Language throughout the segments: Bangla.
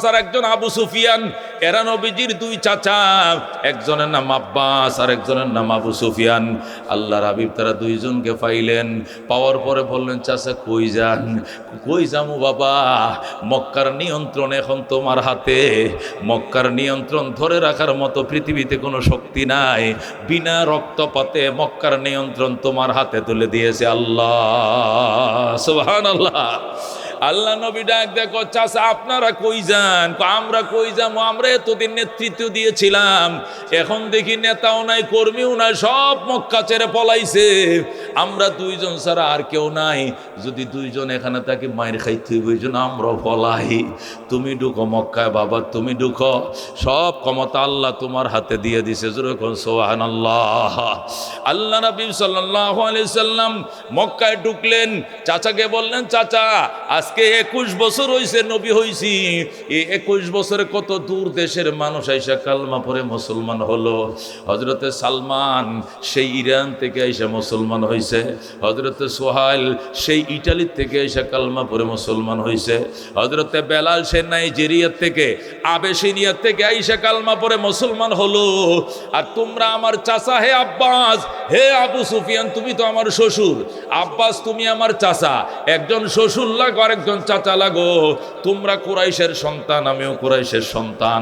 আর একজন আবু সুফিয়ান, এরা নবীজির দুই চাচা, একজনের নাম আব্বাস আর একজনের নাম আবু সুফিয়ান। আল্লাহর হাবিব তারা দুইজনকে পাইলেন, পাওয়ার পরে বললেন, চাচা কই যান? কই যামু বাবা, মক্কার নিয়ন্ত্রণ এখন তোমার হাতে, মক্কার নিয়ন্ত্রণ ধরে রাখার মতো পৃথিবীতে কোনো শক্তি নাই, বিনা রক্তপাতে মক্কার নিয়ন্ত্রণ তোমার হাতে তুলে দিয়েছে আল্লাহ। সুবহানাল্লাহ। আল্লাহ নবী ডাক দেখো, চাচা আপনারা কই যান? আমরা কই যাবো, আমরা এতদিন নেতৃত্ব দিয়েছিলাম, এখন দেখি নেতাও নাই কর্মীও নাই, সব মক্কা ছেড়ে পলাইছে, আমরা দুইজন ছাড়া আর কেউ নাই, যদি দুইজন এখানে তাকে মায়ের খাইতে হইব, এই জন্য আমরাও পলাই। তুমি ঢুকো মক্কায় বাবা, তুমি ঢুকো, সব ক্ষমতা আল্লাহ তোমার হাতে দিয়ে দিছে। যেরকম সুবহানাল্লাহ। আল্লাহ নবী সাল্লাল্লাহু আলাইহি সাল্লাম মক্কায় ঢুকলেন, চাচাকে বললেন, চাচা আজকে 21 বছর হয়েছে নবী হইছি, এই 21 বছরে কত দূর দেশের মানুষ আইসা কালমা পড়ে মুসলমান হলো। হযরতে সালমান সেই ইরান থেকে আইসা মুসলমান হয়েছে, হযরতে সোহাইল সেই ইটালি থেকে আইসা কালমা পড়ে মুসলমান হয়েছে, হযরতে বেলাল সে নাইজেরিয়া থেকে আবেসিনিয়া থেকে আইসা কালমা পড়ে মুসলমান হলো। আর তোমরা আমার চাচা, হে আব্বাস, হে আবু সুফিয়ান, তুমি তো আমার শ্বশুর, আব্বাস তুমি আমার চাচা, একজন শ্বশুর লাগো আরেকজন চাচা লাগো, তোমরা কুরাইশের সন্তান, আমিও কুরাইশের সন্তান,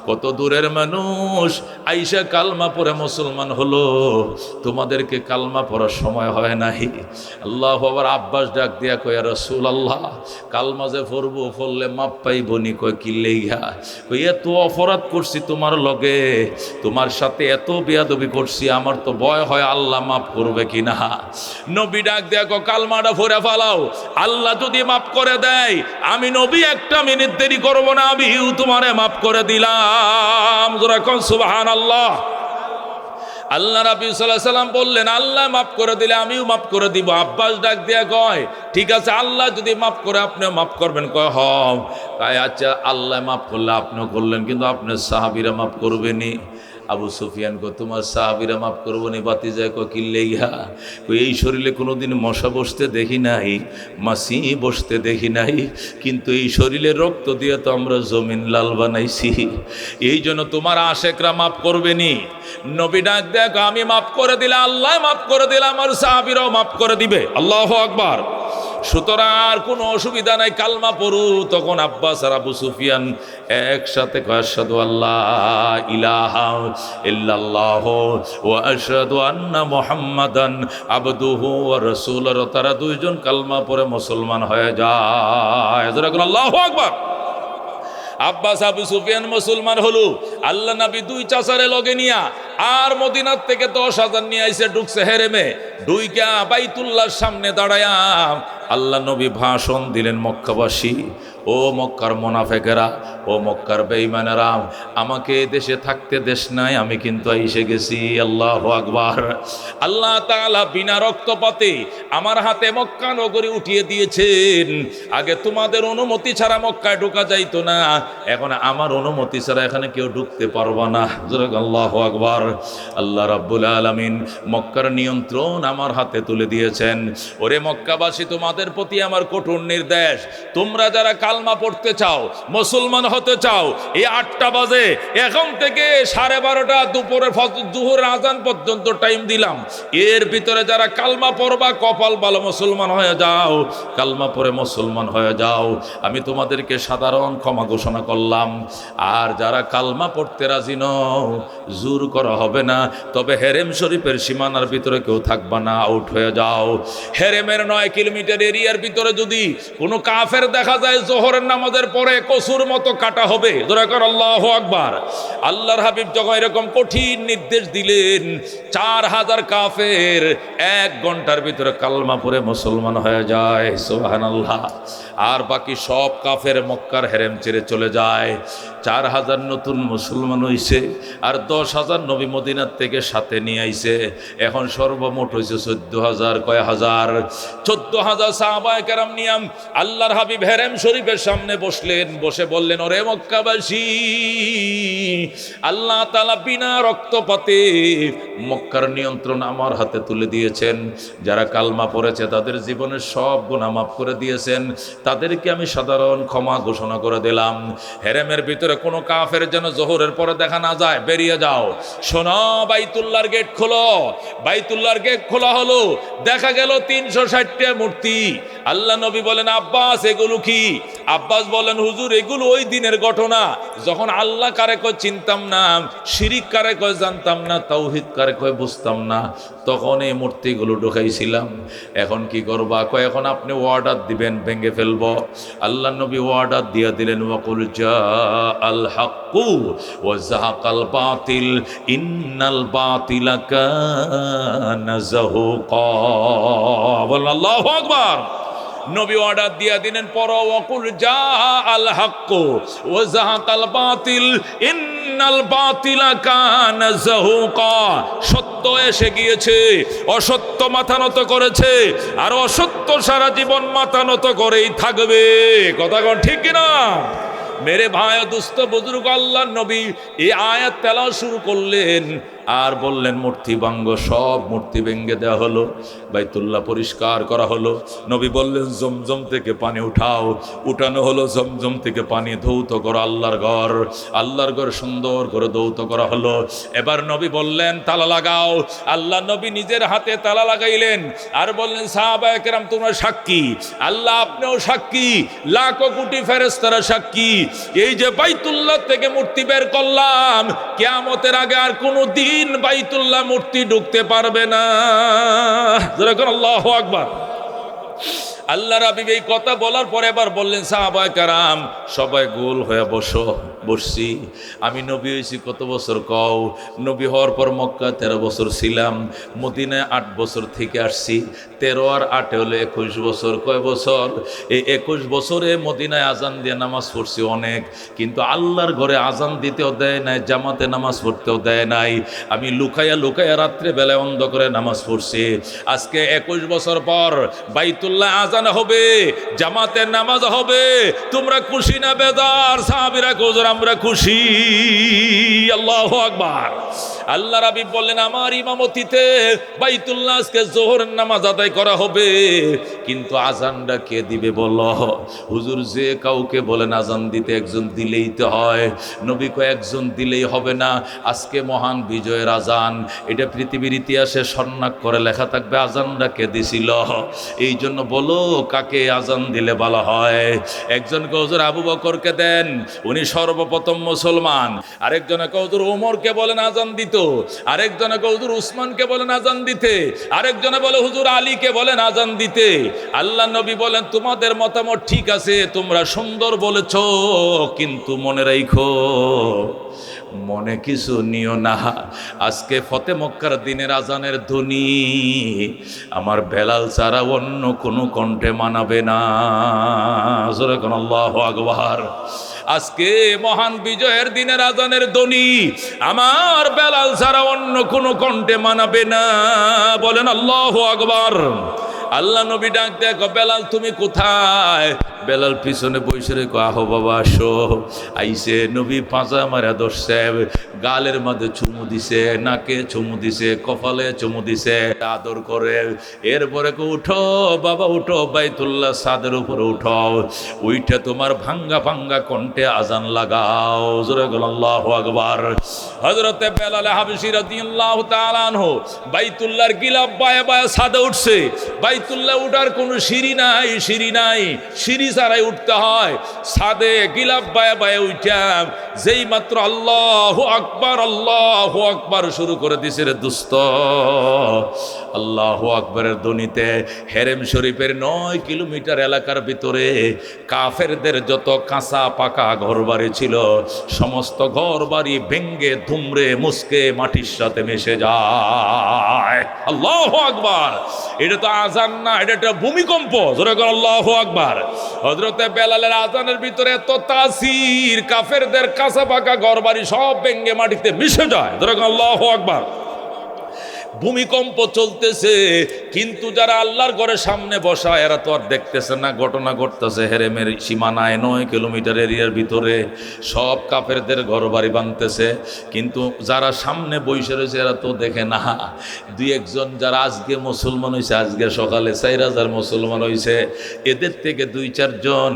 কত দূরের মানুষ আইসা কালমা পড়ে মুসলমান হলো, তোমাদেরকে কালমা পড়ার সময় হয় নাই। আল্লাহু আকবার। আব্বাস ডাক দিয়া কয়, ইয়া রাসূলুল্লাহ, কালমা যে পড়বো, পড়লে মাপ পাইব নি? কয় কি লেগা? কই এত অপরাধ করছি তোমার লগে, তোমার সাথে এত বেয়াদবি করছি, আমার তো ভয় হয় আল্লাহ মাফ করবে কিনা। নবী ডাক দিয়া কয়, কালমাটা পড়ে ফেলাও, আল্লাহ যদি মাফ করে দেয়, আমি নবী একটা মিনিট দেরি করব না, আমিও তোমারে মাফ করে দিলাম। যারা কোন সুবহানাল্লাহ। আল্লাহ রাব্বি সাল্লাল্লাহু আলাইহি সাল্লাম বললেন, আল্লাহ মাফ করে দিলে আমিও মাফ করে দিব। আব্বাস ডাক দিয়া কয়, ঠিক আছে, আল্লাহ যদি মাফ করে আপনিও মাফ করবেন? কয় হ। আচ্ছা, আল্লাহ মাফ করলে আপনিও করলেন, কিন্তু আপনার সাহাবীরা মাফ করবেনি? আবু সুফিয়ান কো, তোমার সাহাবীরা মাফ করবো নি? বাতি যায় কো, কিল্লে ইহা? এই শরীরে কোনোদিন মশা বসতে দেখি নাই, মাছি বসতে দেখি নাই, কিন্তু এই শরীরে রক্ত দিয়ে তো আমরা জমিন লাল বানাইছি, এই জন্য তোমার আশেকরা মাফ করবেনি। নবী ডাক দেখ, আমি মাফ করে দিলে আল্লাহ মাফ করে দিলে আমার সাহাবীরাও মাফ করে দিবে। আল্লাহু আকবার। সুতরাং আর কোনো অসুবিধা নাই, কালমা পড়ু। তখন আব্বাস আর আবু সুফিয়ান একসাথে কয়, আশহাদু আল্লাহ ইলাহা ইল্লাল্লাহু ওয়া আশহাদু আন্না মুহাম্মাদান আবদুহু ওয়া রাসূলুহু। তারা দুইজন কালমা পড়ে মুসলমান হয়ে যায়। আল্লাহু আকবার। আব্বাস আবু সুফিয়ান মুসলমান হলো। আল্লাহ নবী দুই চাচারে লগে নিয়া আর মদিনার থেকে 10,000 নিয়ে আইসে, ঢুকছে হেরেমে, ঢুইকা বাইতুল্লাহর সামনে দাঁড়ায়া আল্লাহ নবী ভাষণ দিলেন, মক্কাবাসী, ও মক্কার মুনাফিকেরা, ও মক্কার বেঈমানেরা, আমাকে দেশে থাকতে দেশ নাই, আমি কিন্তু এসে গেছি। আল্লাহু আকবার। আল্লাহ তাআলা বিনা রক্তপাতে আমার হাতে মক্কা নগরী উঠিয়ে দিয়েছেন। আগে তোমাদের অনুমতি ছাড়া মক্কায় ঢোকা যাইতো না, এখন আমার অনুমতি ছাড়া এখানে কেউ ঢুকতে পারবে না। আল্লাহু আকবার। আল্লাহ রাব্বুল আলামিন মক্কার নিয়ন্ত্রণ আমার হাতে তুলে দিয়েছেন। ওরে মক্কাবাসী, তোমাদের প্রতি আমার কঠোর নির্দেশ, তোমরা যারা কালমা পড়তে চাও, মুসলমান হতে চাও, এই 8টা বাজে, এখন থেকে 12:30 দুপুরে জোহরের আজান পর্যন্ত টাইম দিলাম, এর ভিতরে যারা কালমা পড়বা, কপাল ভালো, মুসলমান হয়ে যাও, কালমা পড়ে মুসলমান হয়ে যাও, আমি তোমাদেরকে সাধারণ ক্ষমা ঘোষণা করলাম। আর যারা কালমা পড়তে রাজি নও, জোর করা হবে না, তবে হেরেম শরীফের সীমানার ভিতরে কেউ থাকবা না, আউট হয়ে যাও। হেরেমের 9 কিলোমিটার এরিয়ার ভিতরে যদি কোনো কাফের দেখা যায়, জোহরের নামাজের পরে কসুর মতো কাটা হবে। জোরে কর আল্লাহু আকবার। আল্লাহর হাবিব যখন এরকম কঠিন নির্দেশ দিলেন, 4000 কাফের 1 ঘন্টার ভিতরে কালমা পড়ে মুসলমান হয়ে যায়। সুবহানাল্লাহ। আর বাকি সব কাফের মক্কার হেরেম ছেড়ে চলে যায়। 4000 নতুন মুসলমান হইছে, আর 10,000 নবী মদিনার থেকে সাথে নিয়ে আইছে। এখন সর্বমোট হয়েছে 14,000। কয় হাজার? 14,000 সাহাবায়ে কেরাম নিয়াম আল্লাহর হাবিব হেরেম শরীফে সাহেবের সামনে বসলেন, বসে বললেন, ওরে মক্কাবাসী, আল্লাহ তাআলা বিনা রক্তপাতে মক্কার নিয়ন্ত্রণ আমার হাতে তুলে দিয়েছেন। যারা কালমা পড়েছে তাদের জীবনের সব গুনাহ মাফ করে দিয়েছেন। তাদেরকে আমি সাধারণ ক্ষমা ঘোষণা করে দিলাম। হেরেমের ভিতরে কোনো কাফের যেন জোহরের পরে দেখা না যায়, বেরিয়ে যাও। শোনো, বাইতুল্লাহর গেট খোলো। বাইতুল্লাহর গেট খোলা হলো, দেখা গেল 360টা মূর্তি। আল্লাহ নবী বলেন, আব্বাস এগুলো কি? আব্বাস বলেন, হুজুর এগুলো ওই দিনের ঘটনা, যখন আল্লাহ কারে কয় চিনতাম না, শিরিক কারে কয় জানতাম না, তাওহীদ কারে কয় বুঝতাম না, তখন এই মূর্তিগুলো ঢুকাইছিলাম। এখন কি করবা? কয় এখন আপনি অর্ডার দিবেন, ভেঙে ফেলবো। আল্লাহ নবী অর্ডার দিয়ে দিলেন, ওয়াকুল জাআল হাক্কু ওয়া যাহাকাল বাতিল ইন্নাল বাতিলা কানা যাহুকা। বলেন আল্লাহু আকবার। নবী অর্ডার দিয়া দিলেন, পর ওয়াকুল জাআল হাক্কু ওয়া যাহাকাল বাতিল ইন্নাল বাতিলা কানা যাহুকা। সত্য এসে গিয়েছে, অসত্য মাথা নত করেছে, আর অসত্য সারা জীবন মাথা নত করেই থাকবে। কথা কোন ঠিক কিনা? মেরে ভাই দুস্থ বুজুর্গ, আল্লাহর নবী এই আয়াত তেলাওয়াত শুরু করলেন আর বললেন, মূর্তি ভাঙ্গ। সব মূর্তি ভেঙে দেওয়া হলো, বাইতুল্লাহ পরিষ্কার করা হলো। নবী বললেন, জমজম থেকে পানি উঠাও। উঠানো হলো, জমজম থেকে পানি ধৌত করো আল্লাহর ঘর। আল্লাহর ঘর সুন্দর করে ধৌত করা হলো। এবার নবী বললেন, তালা লাগাও। আল্লাহ নবী নিজের হাতে তালা লাগাইলেন আর বললেন, সাহাবায়ে কেরাম তোমরা সাক্ষী, আল্লাহ আপনিও সাক্ষী, লাখো কোটি ফেরেশতারা সাক্ষী। এই যে বাইতুল্লাহ থেকে মূর্তি বের করলাম, কিয়ামতের আগে আর কোনো দিন বাইতুল্লাহ মূর্তি ঢুকতে পারবে না। যেরকম আল্লাহু আকবার। আল্লাহর হাবিব এই কথা বলার পরে এবার বললেন, সাহাবায়ে কেরাম সবাই গোল হয়ে বসো। বসছি। আমি নবী হয়েছি কত বছর কও? নবী হওয়ার পর মক্কা 13 বছর ছিলাম, মদিনায় 8 বছর থেকে আসছি। 13 আর 8 হলো 21 বছর। কয় বছর? এই 21 বছরে মদিনায় আজান দিয়ে নামাজ পড়ছি অনেক, কিন্তু আল্লাহর ঘরে আজান দিতেও দেয় নাই, জামাতে নামাজ পড়তেও দেয় নাই। আমি লুকাইয়া লুকাইয়া রাত্রে বেলায় অন্ধকারে নামাজ পড়ছি। আজকে 21 বছর পর বাইতুল্লাহ আজান হবে, জামাতের নামাজ হবে। তোমরা খুশি না বেজার? সাহাবীরা কওয়া, আমরা খুশি। আল্লাহু আকবার। আল্লাহর হাবিব বললেন, আমার ইমামতিতে বাইতুল্লাহ আজকে যোহরের নামাজ আদায় করা হবে, কিন্তু আজানটা কে দিবে বলো? হুজুর যে কাউকে বলেন আজান দিতে, একজন দিলেই তো হয়। নবী কয় একজন দিলেই হবে না, আজকে মহান বিজয়ের আজান, এটা পৃথিবীর ইতিহাসে স্বর্ণাক্ষরে লেখা থাকবে আজানটা কে দিছিল। এই জন্য বলো কাকে আজান দিলে ভালো হয়? একজনকে হুজুর আবু বকরকে দেন, উনি সর্বপ্রথম মুসলমান। আরেকজনকে হুজুর ওমরকে বলেন আজান দিত, আরেকজনকে হুজুর উসমানকে বলেন আজান দিতে, আরেকজনে বলে হুজুর আলীকে বলেন আজান দিতে। আল্লাহ নবী বলেন, তোমাদের মতামত ঠিক আছে, তোমরা সুন্দর বলেছ, কিন্তু মনে রাখো, মনে কিছু নিও না। আজকে ফতে মক্কার দিনের আজানের ধ্বনি আমার বেলাল ছাড়া অন্য কোনো কণ্ঠে মানাবে না। যেরকম আল্লাহু আকবার। আজকে মহান বিজয়ের দিনের আজানের ধ্বনি আমার বেলাল ছাড়া অন্য কোনো কণ্ঠে মানাবে না। বলেন আল্লাহু আকবার। আল্লাহ নবী ডাক দেখো, বেলাল তুমি কোথায়? বেলাল পিছনে বসে রে, আহো বাবা আসো। আইসে নবী পাঁচা মারা ধরছে, গালের মধ্যে চুমু দিছে, নাকে চুমু দিছে, কপালে চুমু দিছে, আদর করে। এরপরে উঠো বাবা উঠো, বাইতুল্লাহ ছাদের উপরে উঠো, উইঠে তোমার ভাঙ্গা ভাঙ্গা কণ্ঠে আজান লাগাও। জোরে বল আল্লাহু আকবার। হযরতে বেলাল হাবশী রাদিয়াল্লাহু তাআলা আনহু বাইতুল্লাহর গিলাফ বায়ে বায়ে ছাদে উঠছে। বাইতুল্লাহ উঠার কোনো সিঁড়ি নাই, সিঁড়ি নাই, সিঁড়ি ছাড়াই উঠতে হয়। ছাদে গিলাফ বায়ে বায়ে উঠা যেই মাত্র আল্লাহু আকবার শুরু করে দিছে রে দোস্ত, আল্লাহু আকবরের ধ্বনিতে হেরেম শরীফের 9 কিলোমিটার এলাকার ভিতরে কাফেরদের যত কাঁচা পাকা ঘরবাড়ি ছিল, সমস্ত ঘরবাড়ি ভেঙ্গে ধুমরে মুসকে মাটির সাথে মিশে যায়। আল্লাহু আকবার। এটা তো আজান না, এটা একটা ভূমিকম্প। জোরে করে আল্লাহু আকবার। হযরতে বেলালের আজানের ভিতরে এত তাসির, কাফেরদের কাঁচা পাকা ঘরবাড়ি সব ভেঙ্গে মাটিতে মিশে যায়। জোরে করে আল্লাহু আকবার। ভূমিকম্প চলতেছে, কিন্তু যারা আল্লাহর ঘরের সামনে বসা এরা তো আর দেখতেছে না ঘটনা ঘটতেছে হেরেমের সীমানায় 9 কিলোমিটার এরিয়ার ভিতরে সব কাফেরদের ঘর বাড়ি ভাঙতেছে, কিন্তু যারা সামনে বসে রয়েছে এরা তো দেখে না। দুই একজন যারা আজকে মুসলমান হয়েছে, আজকে সকালে 4000 মুসলমান হয়েছে, এদের থেকে 2-4 জন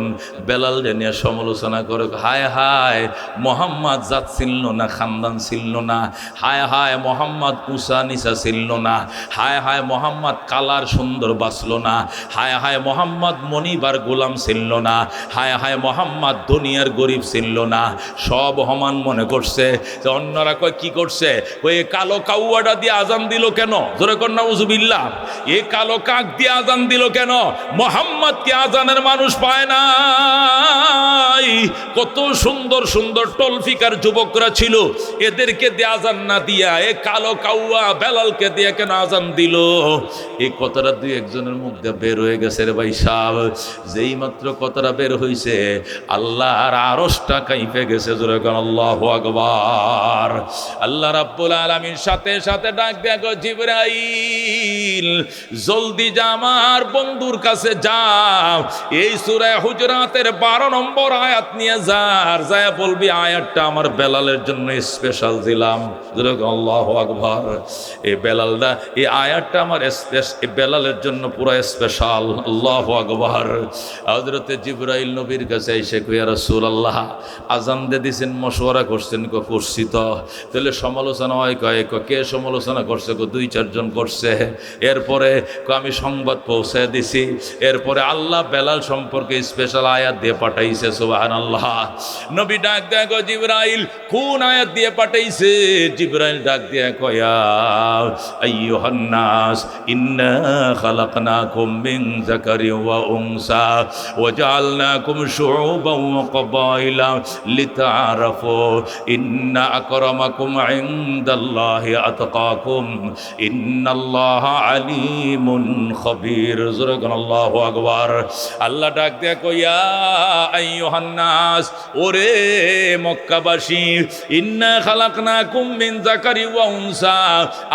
বেলাল নিয়ে সমালোচনা করে, হায় হায় মোহাম্মদ জাত ছিল না, খানদান ছিল না, হায় হায় মোহাম্মদ উষা নিসা ছিল না, হায় হায় মোহাম্মদ কালার সুন্দর বাঁচল না, হায় হায় মোহাম্মদ মনিবার গোলাম ছিল না, হায় হায় মোহাম্মদ দুনিয়ার গরিব ছিল না। সব সমান মনে করছে। অন্যরা কয় কি করছে, ওই কালো কাউয়াটা দিয়ে আজান দিল কেন? জোরে কর নাউজুবিল্লাহ। এ কালো কাক দিয়ে আজান দিল কেন? মোহাম্মদ কি আজানের মানুষ পায় না? কত সুন্দর সুন্দর টলফিকার যুবকরা ছিল, এদেরকে দিয়ে আজান না দিয়া এ কালো কাউয়া বেলালকে দিয়ে কেন আজান দিল? এই কথাটা 2-1 মুখ দিয়ে বের হয়ে গেছে রে ভাই সাহেব। যেই মাত্র কথাটা বের হয়েছে আল্লাহর আরশটা কাঁপে গেছে। জোরে কোন আল্লাহু আকবার। আল্লাহ রাব্বুল আলামিন সাথে সাথে ডাক দেয়া গো, জিবরাইল জলদি যা আমার বন্ধুর কাছে যাও, এই সূরা হুজরাতের 12 নম্বর আয়াত নিয়ে যায় বলবি আয়াতটা আমার বেলালের জন্য স্পেশাল দিলাম। আল্লাহু আকবার। এই বেলালটা এই আয়াতটা আমার বেলালের জন্য পুরো স্পেশাল। আল্লাহু আকবার। হযরতে জিবরাইল নবীর কাছে এসে কই, ইয়া রাসূলুল্লাহ আজান দিয়ে দিছেন, মশওয়ারা করছেন? করছি তো। তাহলে সমালোচনা হয় কয়, কে সমালোচনা করছে? 2-4 জন করছে। এরপরে আমি সংবাদ পৌঁছে দিছি, এরপরে আল্লাহ বেলাল সম্পর্কে স্পেশাল আয়াত দিয়ে পাঠাইছে। সুবহানাল্লাহ। নবী ডাক দেয় গো, জিবরাইল কোন আয়াত দিয়ে পাঠাইছে? জিবরাইল ডাক দিয়ে কয়, আইয়ুহান নাস ইন্না খালাকনাকুম মিন যাকারিন ওয়া উনসা ওয়া জাআলনাকুম শুউবান ওয়া ক্বাবাইলা লিতাআরাফু ইন্না আকরামাকুম ইনদাল্লাহি আতকাকুম ইন্নাল্লাহা আলিমুন খবীর। জোরে কোন আল্লাহু আকবার। আল্লাহ ডাক দেয়া কইয়া, আইয়ুহান নাস, ওরে মক্কাবাসী, ইন্না খালাকনাকুম মিন যাকারি ওয়া উনসা,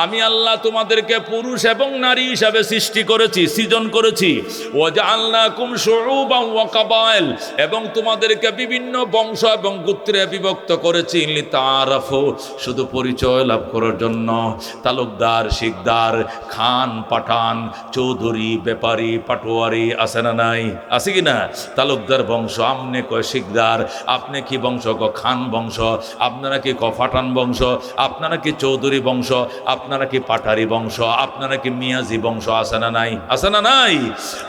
আমি আল্লাহ তোমাদেরকে পুরুষ এবং নারী হিসাবে সৃষ্টি করেছি, সৃজন করেছি। ওয়া জাআলনাকুম শুউবান ওয়া ক্বাবাইল, এবং তোমাদেরকে বিভিন্ন বংশ এবং গোত্রে বিভক্ত করেছি। লিতাআরাফু, শুধু পরিচয় লাভ করার জন্য। তালুকদার, শিকদার, খান, পাঠান, চৌধুরী, ব্যাপারী, পাটোয়ারি আছে না নাই? আছে কি না? তালুকদার বংশ, আমনে কয় শিকদার, আপনি কি বংশ? খান বংশ। আপনারা কি পাঠান বংশ? আপনারা কি চৌধুরী বংশ? আপনারা কি পাঠারি বংশ? আপনারা কি মিয়াজি বংশ? আছে না নাই? আছে না নাই?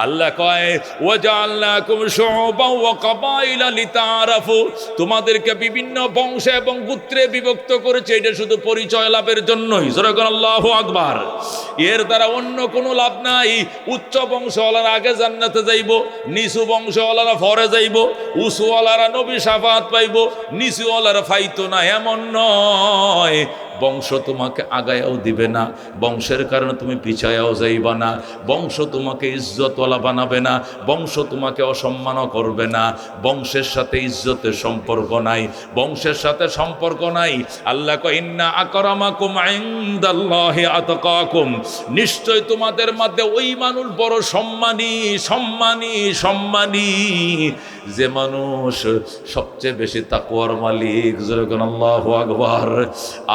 আল্লাহ কয়, ওয়া জাআলনাকুম শুউবান ওয়া ক্বাবাইলা লিতাআরাফু, তোমাদেরকে বিভিন্ন বংশ এবং গোত্রে বিভক্ত করেছে, এটা শুধু পরিচয় লাভের জন্যই। জোরে বলেন আল্লাহু আকবার। এর দ্বারা অন্য কোনো লাভ নাই। উচ্চ বংশওয়ালারা আগে জান্নাতে যাইব, নিচু বংশওয়ালারা পরে যাইব, উঁচুওয়ালারা নবী শাফাত পাইব, নিচুওয়ালারা পাইতো না, এমন নয়। বংশ তোমাকে আগায়াও দিবে না, বংশের কারণে তুমি পিছায়াও যাইবা না, বংশ তোমাকে ইজ্জতওয়ালা বানাবে না, বংশ তোমাকে অসম্মানও করবে না। বংশের সাথে ইজ্জতের সম্পর্ক নাই, বংশের সাথে সম্পর্ক নাই। আল্লাহ কয়, ইন্না আকরামাকুম ইনদাল্লাহি আতকাকুম, নিশ্চয় তোমাদের মধ্যে ওই মানুষ বড় সম্মানী, সম্মানী, সম্মানী, যে মানুষ সবচেয়ে বেশি তাকওয়ার মালিক। যেরকম আল্লাহু আকবার।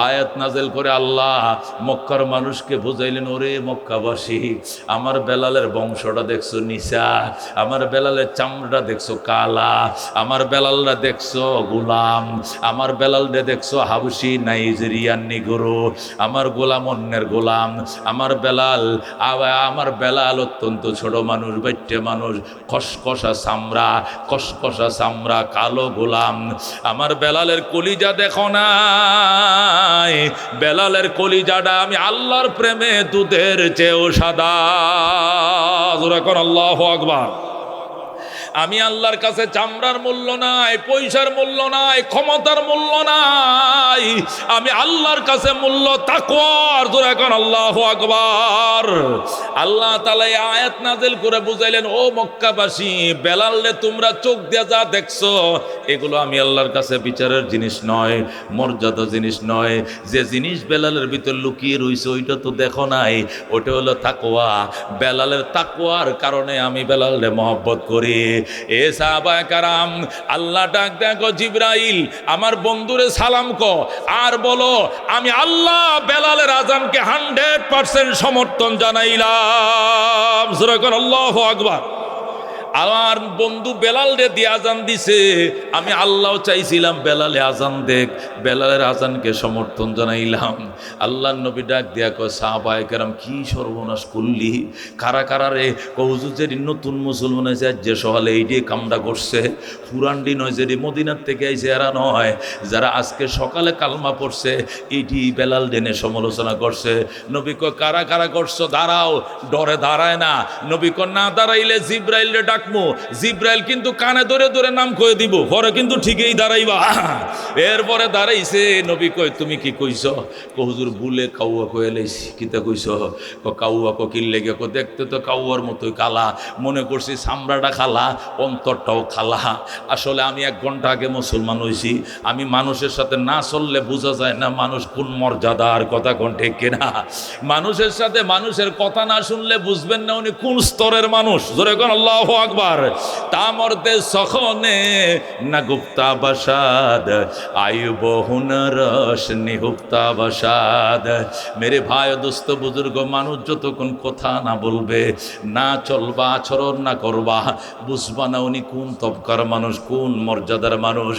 আয়াত নাজেল করে আল্লাহ মক্কার মানুষকে বুঝাইলেন, ওরে মক্কাবাসী, আমার বেলালের বংশটা দেখছো নিচা, আমার বেলালের চামড়া দেখছো কালা, আমার বেলালরা দেখছো গোলাম, আমার বেলালরে দেখছো হাবশি, নাইজেরিয়ান, নিগ্রো, আমার গোলাম অন্যের গোলাম, আমার বেলাল অত্যন্ত ছোট মানুষ, বাইটে মানুষ, খসখসা চামড়া, খসখসা চামড়া, কালো গোলাম। আমার বেলালের কলিজা দেখো না, বেলালের কলিজাটা আমি আল্লাহর প্রেমে দুধের চেয়েও সাদা। আল্লাহু আকবার। আমি আল্লাহর কাছে চামড়ার মূল্য নাই, পয়সার মূল্য নাই, ক্ষমতার মূল্য নাই, আমি আল্লাহর কাছে মূল্য তাকওয়ার। জোরে এখন আল্লাহু আকবার। আল্লাহ তাআলা এই আয়াত নাযিল করে বুঝাইলেন, ও মক্কাবাসী, বেলালে তোমরা চোখ দিয়ে যা দেখছো এগুলো আমি আল্লাহর কাছে বিচারের জিনিস নয়, মর্যাদা জিনিস নয়। যে জিনিস বেলালের ভিতর লুকিয়ে রইছে ওইটা তো দেখো নাই, ওটা হলো তাকওয়া। বেলালের তাকওয়ার কারণে আমি বেলালে মহব্বত করি। এ সাহাবায়ে কারাম, আল্লাহ ডাক দেখো, জিবরাইল আমার বন্ধুরে সালাম কো আর বলো আমি আল্লাহ বেলালের আযানকে 100% সমর্থন জানাইলাম। সূরা আল্লাহু আকবার। আমার বন্ধু বেলাল রে দিয়ে আজান দিছে, আমি আল্লাহ চাইছিলাম বেলালে আজান দেখ, বেলালের আজানকে সমর্থন জানাইলাম। আল্লাহর নবী ডাক দিয়া কয়, সাহাবায়ে কেরাম কি সর্বনাশ করলি, কারা কারা রে? হুজুর নতুন মুসলমান হয়েছে যে সকালে এইটি কামটা করছে, পুরান্ডি নয় যে মদিনার থেকে আইছে এরা নয়, যারা আজকে সকালে কালমা পড়ছে এইটি বেলাল ডেনে সমালোচনা করছে। নবী কয় কারা কারা করছো? দাঁড়াও। ডরে দাঁড়ায় না। নবী কয় না দাঁড়াইলে জিবরাইল রে ডাক, জিব্রাইল কিন্তু কানে ধরে ধরে নাম কয়ে দিব, পরে কিন্তু ঠিকই দাঁড়াইবা। এরপরে দাঁড়াইছে। নবী কয় তুমি কি কইছ? হুজুর ভুলে কাউয়া কয়ে লাইছি। কিতা কইছ? কাউয়া কিল লেগে, দেখতে তো কাউয়ার মতোই কালা, মনে করছি চামড়াটা খালা, অন্তরটাও খালা। আসলে আমি 1 ঘন্টা আগে মুসলমান হয়েছি। আমি মানুষের সাথে না চললে বোঝা যায় না মানুষ কোন মর্যাদার, কথা কোন ঠিক কিনা। মানুষের সাথে মানুষের কথা না শুনলে বুঝবেন না উনি কোন স্তরের মানুষ। জোরে কোন আল্লাহু আকবার। তামরতে সখনে না গুপ্তা বাসাদ আয়ুব হুনরস নিহুক্তা বাসাদ। মেরে ভাই দোস্ত বুজুর্গ, মানুষ যতক্ষণ কথা না বলবে, না চলবা, আচরণ না করবা, বুঝবা না উনি কোন তবকার মানুষ, কোন মর্যাদার মানুষ।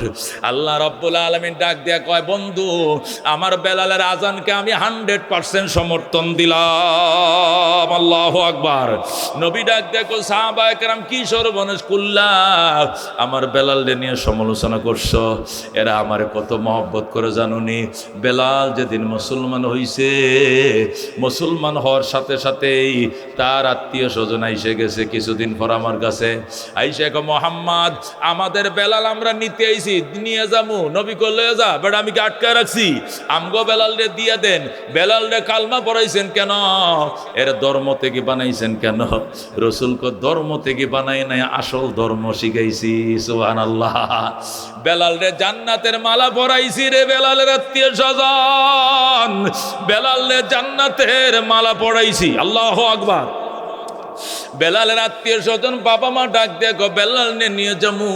আল্লাহ রাব্বুল আলামিন ডাক দিয়া কয়, বন্ধু আমার বেলালের আজানকে আমি 100% সমর্থন দিলাম। আল্লাহু আকবার। নবী ডাক দেখো, সাহাবায়ে কেরাম কি সর্বনাশ করলাম, আমার বেলালকে নিয়ে সমালোচনা করছো। এরা আমার কত মহব্বত করে জানুনি। বেলাল যেদিন মুসলমান হইছে, মুসলমান হওয়ার সাথে সাথেই তার আত্মীয় স্বজন আইসে গেছে। কিছুদিন পর আমার কাছে আইসে কো, মোহাম্মদ আমাদের বেলাল আমরা নিতে আইছি, নিয়ে যাবো। নবী কই লয়ে যা, বেটা আমি কি আটকায় রাখছি? আমগো বেলাল রে দিয়ে দেন। বেলাল রে কালমা পড়াইছেন কেন? এর ধর্ম থেকে বানাইছেন কেন? রসুল কো ধর্ম থেকে বানাই নাই, আসল ধর্ম শিখাইছি। সুবহানাল্লাহ। বেলাল রে জান্নাতের মালা পরাইছি রে বেলালের আত্মীয় স্বজন, বেলাল রে জান্নাতের মালা পরাইছি। আল্লাহু আকবার। বেলালের আত্মীয় স্বজন বাবা মা ডাক দেখো, বেলাল নিয়ে যাবো।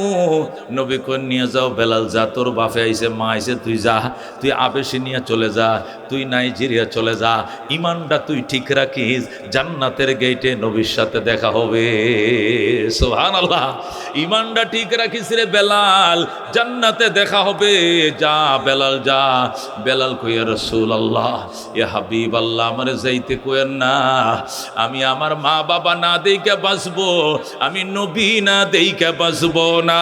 নবী কই নিয়ে যাও, বেলাল যা, তোর বাপে আইছে, মা আইছে, তুই যা, তুই আবেশে নিয়ে চলে যা, তুই নাইজেরিয়া চলে যা, ইমানটা তুই ঠিক রাখিস, জান্নাতের গেটে নবীর সাথে দেখা হবে। সুবহানাল্লাহ। ইমানটা ঠিক রাখিস রে বেলাল, জান্নাতে দেখা হবে। যা বেলাল যা। বেলাল কইয়া, রাসূলুল্লাহ ইয়া হাবিবাল্লাহ আমারে যাইতে কইেন না, আমি আমার মা বাবা না দেইকা বাঁচবো, আমি নবী না দেইকা বাঁচবো না।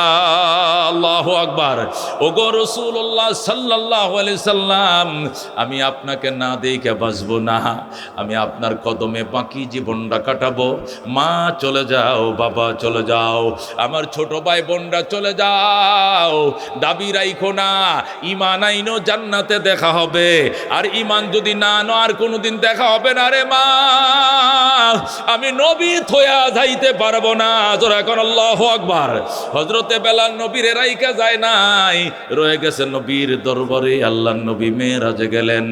আল্লাহু আকবার। ওগো রাসূলুল্লাহ সাল্লাল্লাহু আলাইহি সাল্লাম, আমি আপনাকে না দেইকা বাঁচবো না, আমি আপনার কদমে বাকি জীবনটা কাটাবো। মা চলে যাও, বাবা চলে যাও, আমার ছোট ভাই বোনরা চলে যাও, দাবি রাইখো না, ঈমান আইনো জান্নাতে দেখা হবে। আর ঈমান যদি না আনো আর কোনোদিন দেখা হবে না রে মা, আমি নবী থয়া যাইতে পারবো না। জোরে কর আল্লাহু আকবার। হযরতে বেলাল নবীর রাইকা যায় নাই, রয়ে গেছে নবীর দরবারে। আল্লাহর নবী মেরাজে গেলেন।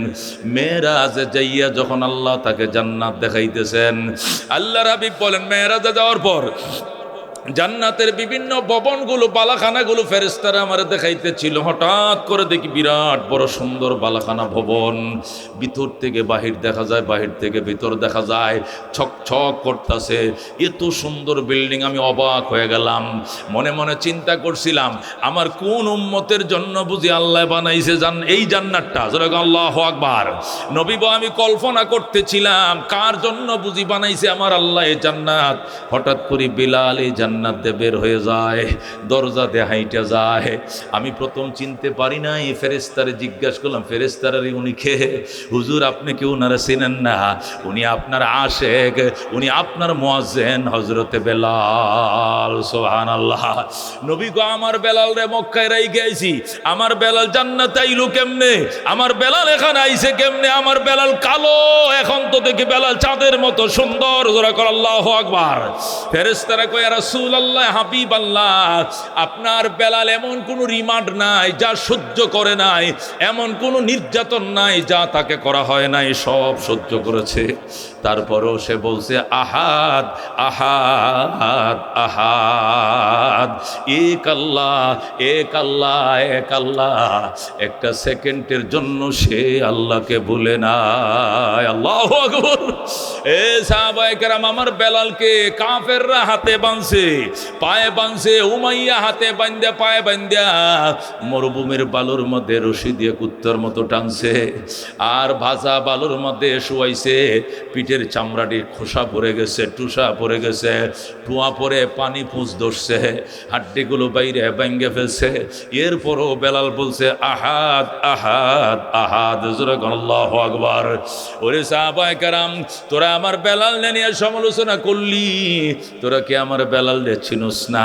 মেরাজে যাইয়া যখন আল্লাহ তাকে জান্নাত দেখাইতেছেন, আল্লাহর হাবিব বলেন, মেরাজে যাওয়ার পর জান্নাতের বিভিন্ন ভবনগুলো, বালাখানাগুলো ফেরেশতারা আমার দেখাইতেছিল। হঠাৎ করে দেখি বিরাট বড় সুন্দর বালাখানা ভবন, ভিতর থেকে বাহির দেখা যায়, বাহির থেকে ভিতর দেখা যায়, ছকছক করতেছে। এত সুন্দর বিল্ডিং, আমি অবাক হয়ে গেলাম। মনে মনে চিন্তা করছিলাম, আমার কোন উম্মতের জন্য বুঝি আল্লাহ বানাইছে এই জান্নাতটা? জোরে আল্লাহু আকবার। নবী গো, আমি কল্পনা করতেছিলাম কার জন্য বুঝি বানাইছে আমার আল্লাহ এই জান্নাত। হঠাৎ করে বিলাল এই জান্নাত জান্নাত দিয়ে বের হয়ে যায়, দরজা দিয়ে হাইটা যায়। আমি প্রথম চিনতে পারি নাই, ফেরেশতারে জিজ্ঞাসা করলাম, ফেরেশতারা উনি কে? হুজুর আপনি কি উনারা চিনেন না? উনি আপনার আশেক, উনি আপনার মুয়াজ্জিন হযরতে বেলাল। সুবহানাল্লাহ। নবী গো আমার বেলাল রে মক্কায় রাইখে আইছি, আমার বেলাল জান্নাতে আইলো কেমনে? আমার বেলাল এখানে আইছে কেমনে? আমার বেলাল কালো, এখন তো দেখি বেলাল চাঁদের মতো সুন্দর। জোরে কর আল্লাহু আকবার। ফেরেশতারা কয়, ইয়া রাসূলুল্লাহ, হাবিবাল্লাহ, আপনার বেলাল এমন কোন রিমান্ড নাই যা সহ্য করে নাই, এমন কোন নির্যাতন নাই যা তাকে করা হয় নাই, সব সহ্য করেছে। তারপরও সে বলছে আহাদ আহাদ আহাদ, এক আল্লাহ এক আল্লাহ এক আল্লাহ। একটা সেকেন্ডের জন্য সে আল্লাহকে ভুলে নাই। আল্লাহু আকবার। এ সাহাবায়ে কেরাম, আমার বেলালকে কাফেররা হাতে বাঁধছে, পায়ে বাঁধছে, উমাইয়া হাতে বাঁধা পায়ে বাঁধা মরুভূমির বালুর মধ্যে রশি দিয়ে কুত্তার মতো টানছে, আর ভাজা বালুর মধ্যে শুয়াইছে। পিঠের চামড়াটি খোসা পড়ে গেছে, টুসা পড়ে গেছে, টুয়া পরে পানি ফুঁস ধরছে, হাড্ডিগুলো বাইরে ভেঙে ফেলছে। এরপরও বেলাল বলছে আহাদ আহাদ আহাদ। জোরে বলো আল্লাহু আকবার। ওরে সাহাবায়ে কেরাম, তোরা আমার বেলাল নিয়ে সমালোচনা করলি, তোরা কি আমার বেলাল চিনোস না?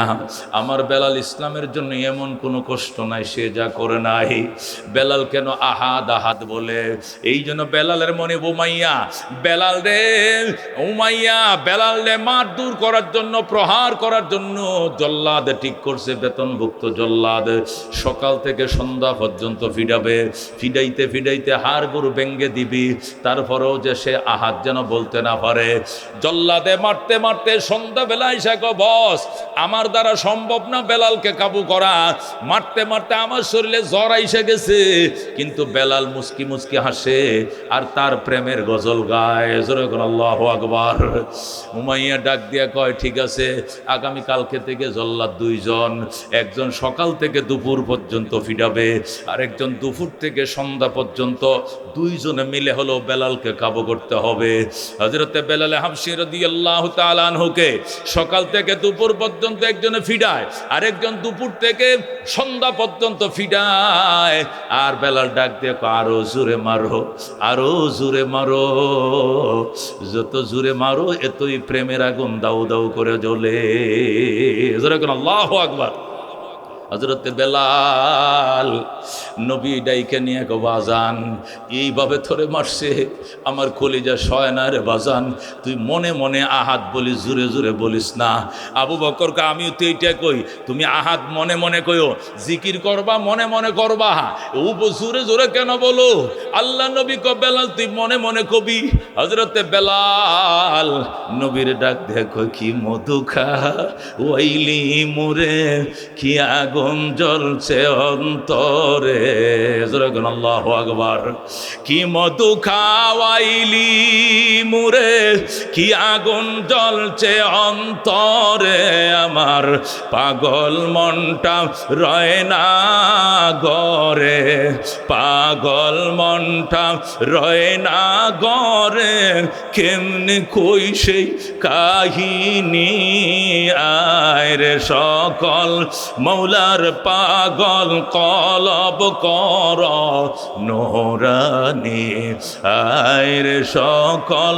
আমার বেলাল ইসলামের জন্য এমন কোনো কষ্ট নাই সে যা করে নাই। বেলাল কেন আহাদ আহাদ বলে? এই জন্য বেলালের মনে উমাইয়া, বেলাল রে উমাইয়া বেলাল রে মার দূর করার জন্য, প্রহার করার জন্য জল্লাদ ঠিক করছে, বেতনভুক্ত জল্লাদ। সকাল থেকে সন্ধ্যা পর্যন্ত ফিডাবে, ফিডাইতে ফিডাইতে হাড় গরু ভেঙ্গে দিবি, তারপরেও যে সে আহাদ যেন বলতে না পারে। জল্লাদে মারতে মারতে সন্ধ্যাবেলায় সে বস, আমার দ্বারা সম্ভব না বেলালকে কাবু করা। মারতে মারতে আমার শরীরে জ্বর আইসে গেছে, কিন্তু বেলাল মুস্কি মুস্কি হাসে আর তার প্রেমের গজল গায়। জোরে বলো আল্লাহু আকবার। উমাইয়া ডাক দিয়া কয়, ঠিক আছে, আগামী কালকে থেকে জল্লাদ দুইজন, একজন সকাল থেকে দুপুর পর্যন্ত ফিডাবে, আর একজন দুপুর থেকে সন্ধ্যা পর্যন্ত, দুইজনে মিলে হলো বেলালকে কাবু করতে হবে। হযরতে বেলাল হাবশী রাদিয়াল্লাহু তাআলা আনহুকে সকাল থেকে দুপুর পর্যন্ত একজনে ফিডায়, আর একজন দুপুর থেকে সন্ধ্যা পর্যন্ত ফিডায়। আর বেলাল ডাক দিয়ে আরো জোরে মারো, আরো জোরে মারো, যত জোরে মারো এতই প্রেমের আগুন দাউ দাউ করে জ্বলে। জোরে কোন আল্লাহু আকবার। হযরতে বেলাল নবী ডাইকে নিয়ে গো বাজান, এইভাবে ধরে মারছে, আমার কলিজা সয় না রে বাজান, তুই মনে মনে আহাদ বলি, জোরে জোরে বলিস না। আবু বকরকে আমিও তো এইটা কই, তুমি আহাদ মনে মনে কইও, জিকির করবা মনে মনে করবা, ও জোরে জোরে কেন বলো? আল্লাহ নবী ক বেলাল তুই মনে মনে কবি। হযরতে বেলাল নবীর ডাক দেখো, কি মধু খা ওইলি মুরে, কি আগুন জ্বলছে অন্তরে। আল্লাহু আকবার। কি মধু খাওয়াইলি মুরে, কি আগুন জ্বলছে অন্তরে, আমার পাগল মনটা রয় না গরে, পাগল মনটা রয় না গরে, কেমনে কই সেই কাহিনী, আয় রে সকল মৌলার পাগল কলব কর নোরানি, আয় রে সকল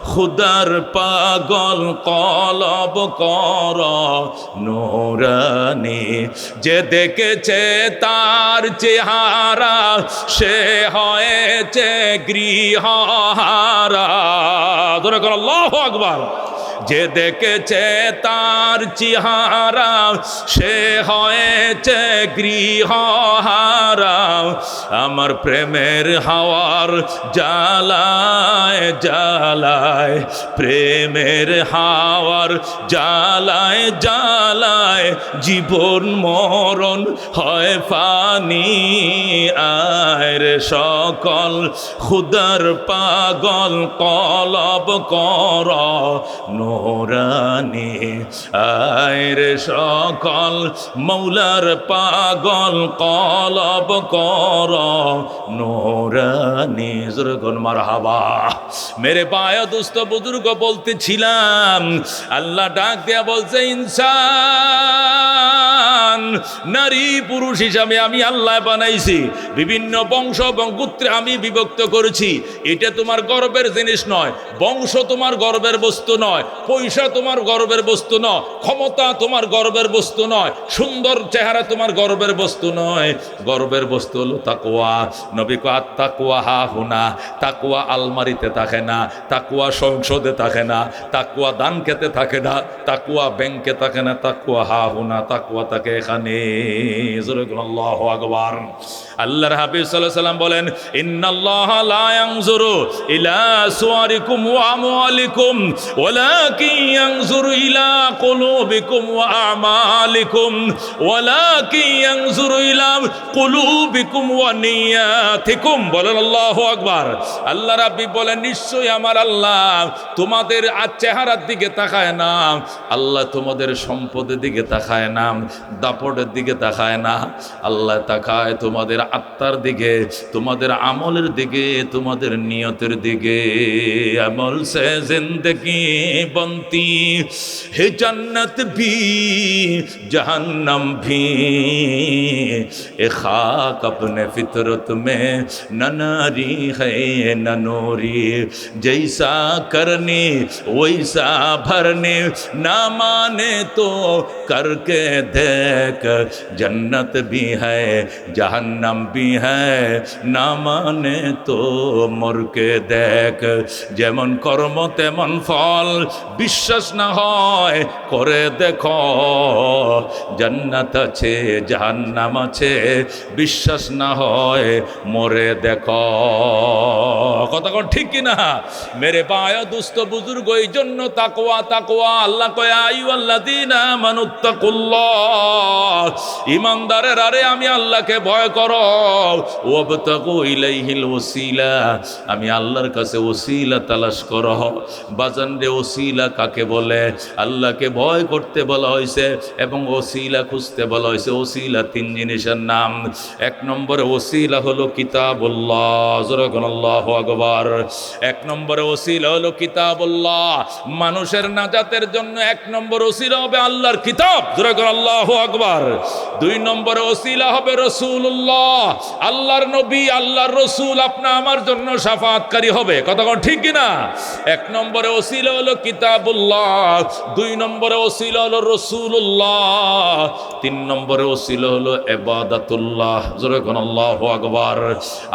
খুদার পাগল কলব কর নোরানি। যে দেখেছে তার চেহারা সে হয়েছে গৃহহারা। ধরে কর আল্লাহু আকবার। যে দেখেছে তার চেহারা সে হয়েছে গৃহহারা, আমার প্রেমের হাওয়ার জ্বালায় জ্বালায়, প্রেমের হাওয়ার জ্বালায় জ্বালায়, জীবন মরণ হয় ফানি, আয় রে সকল খুদার পাগল কলব কর নূরানি, আয় রে সকল মৌলার পাগল কলব কর নূরানি। জোরে মারহাবা। মেরে বায়া দোস্ত বুজুর্গ বলতেছিলাম, আল্লাহ ডাক দেয়া বলছে, ইনসান নারী পুরুষ হিসাবে আমি আল্লাহ বানাইছি, বিভিন্ন বংশ এবং গোত্রে আমি বিভক্ত করেছি। এটা তোমার গর্বের জিনিস নয়, বংশ তোমার গর্বের বস্তু নয়, পয়সা তোমার গর্বের বস্তু নয়, ক্ষমতা তোমার গর্বের বস্তু নয়, সুন্দর চেহারা তোমার গর্বের বস্তু নয়। গর্বের বস্তু হলো তাকওয়া। নবী কো আত্তাকওয়া হা হুনা, তাকওয়া আলমারিতে থাকে না, তাকওয়া সংসদে থাকে না, তাকওয়া দান খেতে থাকে না, তাকওয়া ব্যাংকে থাকে না, তাকওয়া হা হুনা, তাকওয়া থাকে এখানে। আল্লাহু আকবার। আল্লাহর হাবিব সাল্লাল্লাহু আলাইহি ওয়াসাল্লাম বলেন, ইন্নাল্লাহা লা ইয়ানজুরু ইলা সুওয়ারিকুম ওয়া আমওয়ালিকুম ওয়ালাকিন ইয়ানজুরু ইলা কুলুবিকুম ওয়া আমালিকুম ওয়ালাকিন ইয়ানজুরু ইলা কুলুবিকুম ওয়া নিয়াতিকুম। বলেন আল্লাহু আকবার। আল্লাহ রাব্বি বলেন, নিশ্চয়ই আমার আল্লাহ তোমাদের চেহারার দিকে তাকায় না, আল্লাহ তোমাদের সম্পদের দিকে তাকায় না, দাপটের দিকে তাকায় না, আল্লাহ তাকায় তোমাদের আত্মার দিকে, তোমাদের আমলের দিকে, তোমাদের নিয়তের দিকে। আমল সে জিন্দগি বনতি হে জান্নাত ভি জাহান্নাম ভি, এ খাক अपने फितरत में न नारी है न नूरी, जैसा करने वैसा भरने, ना माने तो करके देख, जन्नत भी है जहन्नम भी है, ना माने तो मर के देख। যেমন কর্ম তেমন ফল, বিশ্বাস না হয় করে দেখো, জান্নাত আছে জাহান্নাম আছে, বিশ্বাস না হয় মরে দেখো। কথা কোন ঠিক কিনা? মেরে বায়া দুস্থ বুজুর্গ, এই জন্য তাকওয়া তাকওয়া। আল্লাহ কয়, আইয়ুহাল্লাযীনা আমানুত্তাকুল্লাহ, ঈমানদারের আরে আমি আল্লাহকে ভয় করো, ওয়াবতাগু ইলাইহিল ওসিলা, আমি আল্লাহর কাছে ওসিলা তালাশ করো। বাজান রে, ওসিলা কাকে বলে? আল্লাহকে ভয় করতে বলা হয়েছে এবং ওসিলা খুঁজতে বলা হয়েছে। ওসিলা তিন জিনিসের নাম। এক নম্বরে ওসিলা হলো কিতাবুল্লাহ, জোরে বলুন আল্লাহু আকবার। এক নম্বরে ওসিলা হলো কিতাবুল্লাহ, মানুষের নাজাতের জন্য এক নম্বর ওসিলা হবে আল্লাহর কিতাব, জোরে বলুন আল্লাহু আকবার। দুই নম্বরে ওসিলা হবে রাসূলুল্লাহ, আল্লাহর নবী, আল্লাহর রাসূল আপনা আমার জন্য শাফাআতকারী হবে। কথা কোন ঠিক কিনা? এক নম্বরে ওসিলা হলো কিতাবুল্লাহ, দুই নম্বরে ওসিলা হলো রাসূলুল্লাহ, তিন নম্বরে ওসিলা হলো ইবাদাতুল্লাহ, জোরে কোন আল্লাহু আকবার।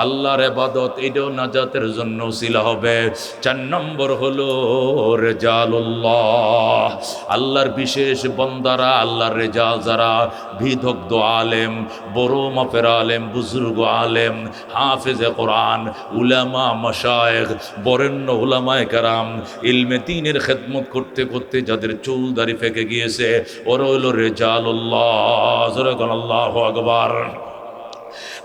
আল্লাহর ইবাদত, এটাও নাজাতের জন্য ওসিলা হবে। চার নম্বর হলো রিজালুল্লাহ, আল্লাহর বিশেষ বান্দারা, আল্লাহর রিজাল যারা, বিদগ্ধ আলেম, বড় মাপের আলেম, বুজুর্গ আলেম, হাফেজে কোরআন, উলামা মাশায়েখ, বরেণ্য উলামায়ে কেরাম, ইলমে দ্বীনের খেদমত করতে করতে যাদের চুল দাড়ি ফেকে গিয়েছে, ওরা হলো রিজালুল্লাহ, জোরে বলুন আল্লাহু আকবার।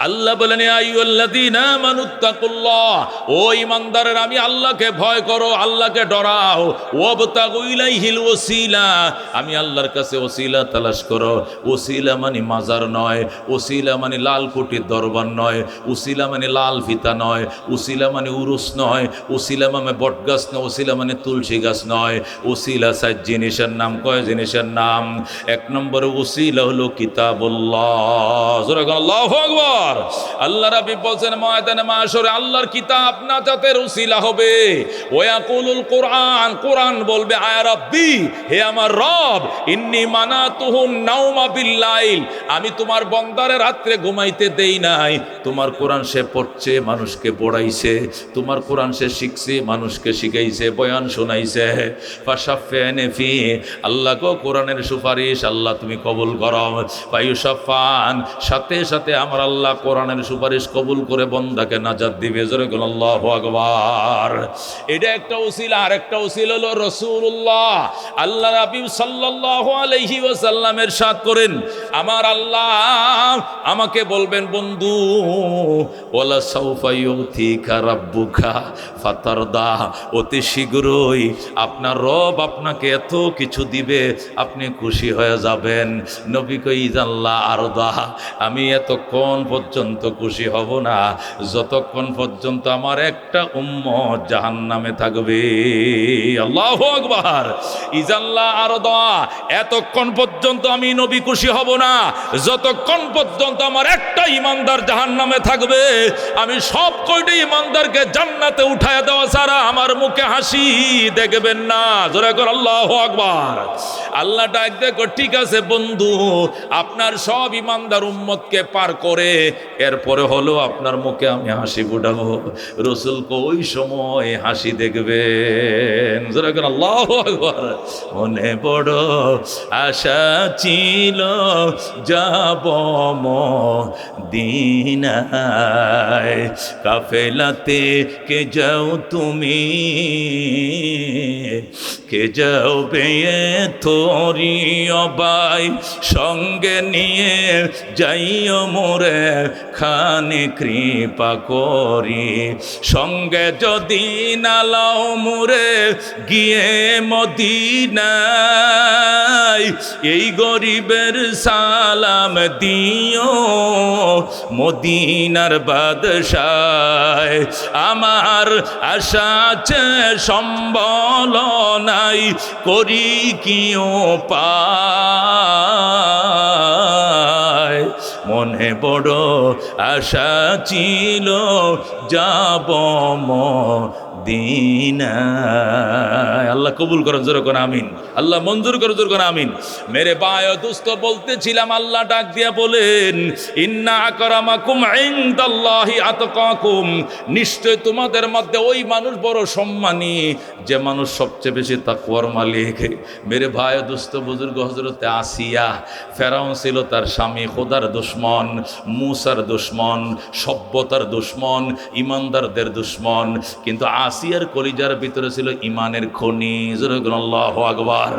আল্লাহ বলেন, আইয়ুহাল্লাযীনা আমানুত্তাকুল্লাহ, ও ঈমানদারের আমি আল্লাহকে ভয় করো, আল্লাহকে ডরাও। ওয়াবতাগু ইলাইহিল ওসিলা, আমি আল্লাহর কাছে ওসিলা তালাশ করো। ওসিলা মানে মাজার নয়, ওসিলা মানে লাল কোটির দরবার নয়, ওসিলা মানে লাল ফিতা নয়, ওসিলা মানে উরুস নয়, ওসিলা মানে বটগাছ নয়, ওসিলা মানে তুলসী গাছ নয়। ওসিলা সাত জিনিসের নাম। কয় জিনিসের নাম? এক নম্বরে ওসিলা হলো কিতাবুল্লাহ, জোরে বলুন আল্লাহু আকবার। আল্লাহ রাব্বি বলেন ময়দানে মাশরে আল্লাহর কিতাব নাজাতের উসিলা হবে। ওয়াকুলুল কোরআন, কোরআন বলবে, আয়া রাব্বি, হে আমার রব, ইন্নী মানাতুহুন নাওমা বিল্লাইল, আমি তোমার বান্দারে রাতে ঘুমাইতে দেই নাই। তোমার কোরআন সে পড়ছে, মানুষকে পড়াইছে, তোমার কোরআন সে শিখছে, মানুষকে শিখাইছে, বয়ান শোনাইছে। ফাশাফিনি ফি, আল্লাহ গো কোরআনের সুপারিশ আল্লাহ তুমি কবুল করো। ফায়ুশাফান, সাথে সাথে আমার আল্লাহ কোরআনের সুপারিশ কবুল করে বন্দাকে নাজাত দিবে। জোরে বলুন আল্লাহু আকবার। এটা একটা উসিলা। আর একটা উসিলা হলো রাসূলুল্লাহ আল্লাহ হাবিব সাল্লাল্লাহু আলাইহি ওয়াসাল্লাম ইরশাদ করেন, আমার আল্লাহ আমাকে বলবেন, বন্ধু ওয়ালা সাউফা ইউতিকা রাব্বুকা ফাতারদা, অতি শীঘ্রই আপনার রব আপনাকে এত কিছু দিবে আপনি খুশি হয়ে যাবেন। নবী কই জাল্লা আরদা, আমি এতক্ষণ পর্যন্ত খুশি হব না যতক্ষণ পর্যন্ত আমার একটা উম্মত জাহান্নামে থাকবে। আল্লাহু আকবার। ইজাল্লা আরদা, এতক্ষণ পর্যন্ত আমি নবী খুশি হব না যতক্ষণ পর্যন্ত আমার একটা ইমানদার জাহান্নামে থাকবে। আমি সব কয়টি ইমানদারকে জান্নাতে উঠায় দেওয়া ছাড়া আমার মুখে হাসি দেখবেন না। জোরে করে আল্লাহু আকবার। আল্লাহ ডাক দেখো, ঠিক আছে বন্ধু, আপনার সব ইমানদার উম্মতকে পার করে এরপরে হলো আপনার মুখে আমি হাসি ফুটাবো। রাসূল ওই সময় হাসি দেখবেন। জোরে করে আল্লাহু আকবার। মনে বড় আশা ছিল যাব মদিনায়, কাফেলাতে কে যাও তুমি, কে যাও বেয়ে তোরি অবাই, সঙ্গে নিয়ে যাইও মোরে খানে কৃপা করি, সঙ্গে যদি না লাও মোরে গিয়ে মদিনায়, এই গরিবের সালাম দিও মদিনার বাদশায়, আমার আশা আছে সম্বল নাই, করি কি উপায়, মনে বড় আশা ছিল যাব মদিনায়। আল্লাহ কবুল করুন, জোরে কোন আমিন। আল্লাহ মঞ্জুর করুন, জোরে কোন আমিন। মেরে ভাই ও দোস্ত, বলতেছিলাম আল্লাহ ডাক দিয়া বলেন, ইন্না আকরামাকুম ইনদাল্লাহি আতকাকুম, নিশ্চয় তোমাদের মধ্যে ওই মানুষ বড় সম্মানী যে মানুষ সবচেয়ে বেশি তাকওয়ার মালিক। মেরে ভাই ও দোস্ত বুজুর্গ, হযরতে আসিয়া, ফেরাউন ছিল তার স্বামী, খোদার দুশমন, মুসার দুশমন, সভ্যতার দুশমন, ইমানদারদের দুশমন, কিন্তু আসিয়ার কলিজার ভিতরে ছিল ইমানের খনি। জোরে বলুন আল্লাহু আকবার।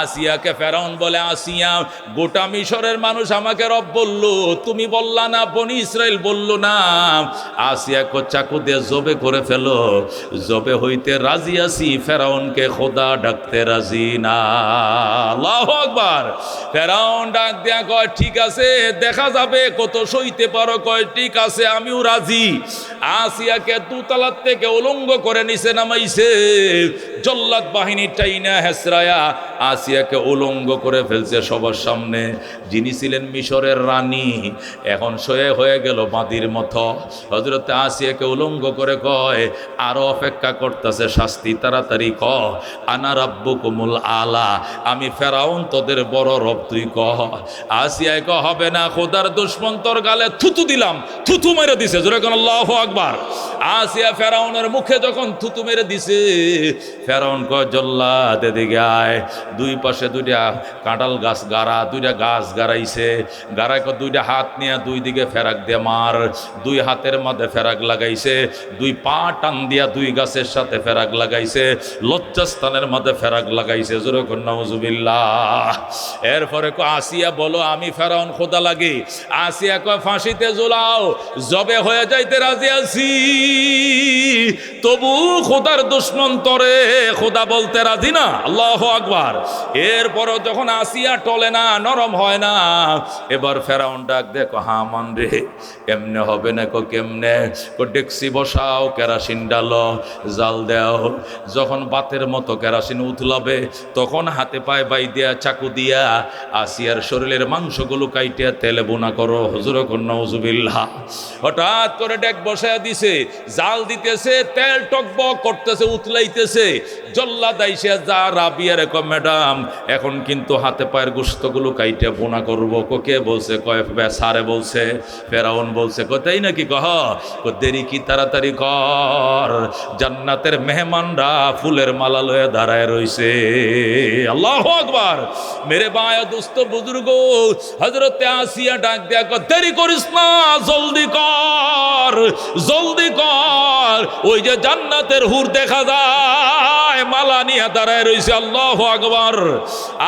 আসিয়াকে ফেরাউন বলে, আসিয়া, গোটা মিশরের মানুষ আমাকে রব বলল, তুমি বললা না, বনি ইসরাইল বলল না। আসিয়াকে চাকু দিয়ে জবে করে ফেলো, জবে হইতে রাজি আছি, ফেরাউনকে খোদা ডাকতে রাজি না। আল্লাহু আকবার। ফেরাউন ডাক দিয়া কয়, ঠিক আছে, দেখা যাবে কত সইতে পারো। কয়, ঠিক আছে, আমিও রাজি। আসিয়াকে দুতলার থেকে উলঙ্গ করে নিচে নামাইছে, জল্লাদ বাহিনী টাইনা হেসরায়া আসিয়াকে উলঙ্গ করে ফেলছে সবার সামনে। যিনি ছিলেন মিশরের রানী, এখন সয়ে হয়ে গেল বাঁদির মতো। হযরতে আসিয়াকে উলঙ্গ করে কয়, আরো অপেক্ষা করতেছে শাস্তি, তাড়াতাড়ি ক, আনা রাব্বুকুমুল আলা, আমি ফেরাউন তোদের বড় রব, তুই কহ। আসিয়ায় ক, হবে না, খোদার দুশমন তোর গালে থুতু দিলাম। থুতু মেরে দিছে। জোরে কোন আল্লাহু আকবার। আসিয়া ফেরাউনের মুখে যখন থুতু মেরে দিছে, ফেরাউন কয়, জল্লাদ এদিকে আয়। দুই পাশে দুইটা কাঁঠাল গাছ গাড়া, দুইটা গাছ গাড়াইছে, গাড়ায় দুইটা হাত নিয়ে দুই দিকে ফেরাক দিয়ে মার। দুই হাতের মধ্যে ফেরাক লাগাইছে, দুই পা টান দিয়া দুই গাছের সাথে ফেরাক লাগাইছে, লজ্জাস্থানের মধ্যে ফেরাক লাগাইছে। জোরে কোন নাউজুবিল্লাহ। এরপরে কয়, আসিয়া বলো, আমি ফেরাউন খোদা লাগি? আসিয়া কয়, ফাঁসিতে ঝুলাও, জবে হয়ে যাইতে রাজি আছি, তবু খোদার দুশমন তরে খোদা বলতে রাজি না। আল্লাহু আকবার। এরপরও যখন আসিয়া টলে না, নরম হয় না, এবার ফেরাউন ডাক দেখো, হামান রে, কেমনে হবে না? কেমনে? ডেকসি বসাও, কেরাসিন ডালো, জাল দেও। যখন বাতের মতো কেরাসিন উতলাবে, তখন হাতে পায়ে বাই দিয়া চাকু দিয়া আসিয়ার শরীরের মাংসগুলো কাইটিয়া তেলে বোনা করো। হুজুর নাউজুবিল্লাহ। হঠাৎ করে ডেক বসায় দিছে, জাল দিতেছে, তেল টকবক করতেছে, উতলাইতেছে। জল্লাদ আইসা যা রাবিয়া রে কয়, ম্যাডাম এখন কিন্তু হাতে পায়ের গোশতগুলো কাইটে বোনা করবো। কে বলছে? কয় সারে বলছে। ফেরাউন বলছে। তাই নাকি? দেরি কি, তাড়াতাড়ি কর, জান্নাতের মেহমানরা ফুলের মালা লয়ে দাঁড়ায় রইছে। আল্লাহু আকবার। মেরে বায়া দোস্ত বুজুর্গ, হযরতে আসিয়া ডাক দেয়া কয়, দেরি করিস না, জলদি কর, জলদি কর। ওই যে জান্নাতের হুর দেখা যায়, মালা নিয়ে দাঁড়ায় রইছে। আল্লাহু আকবার।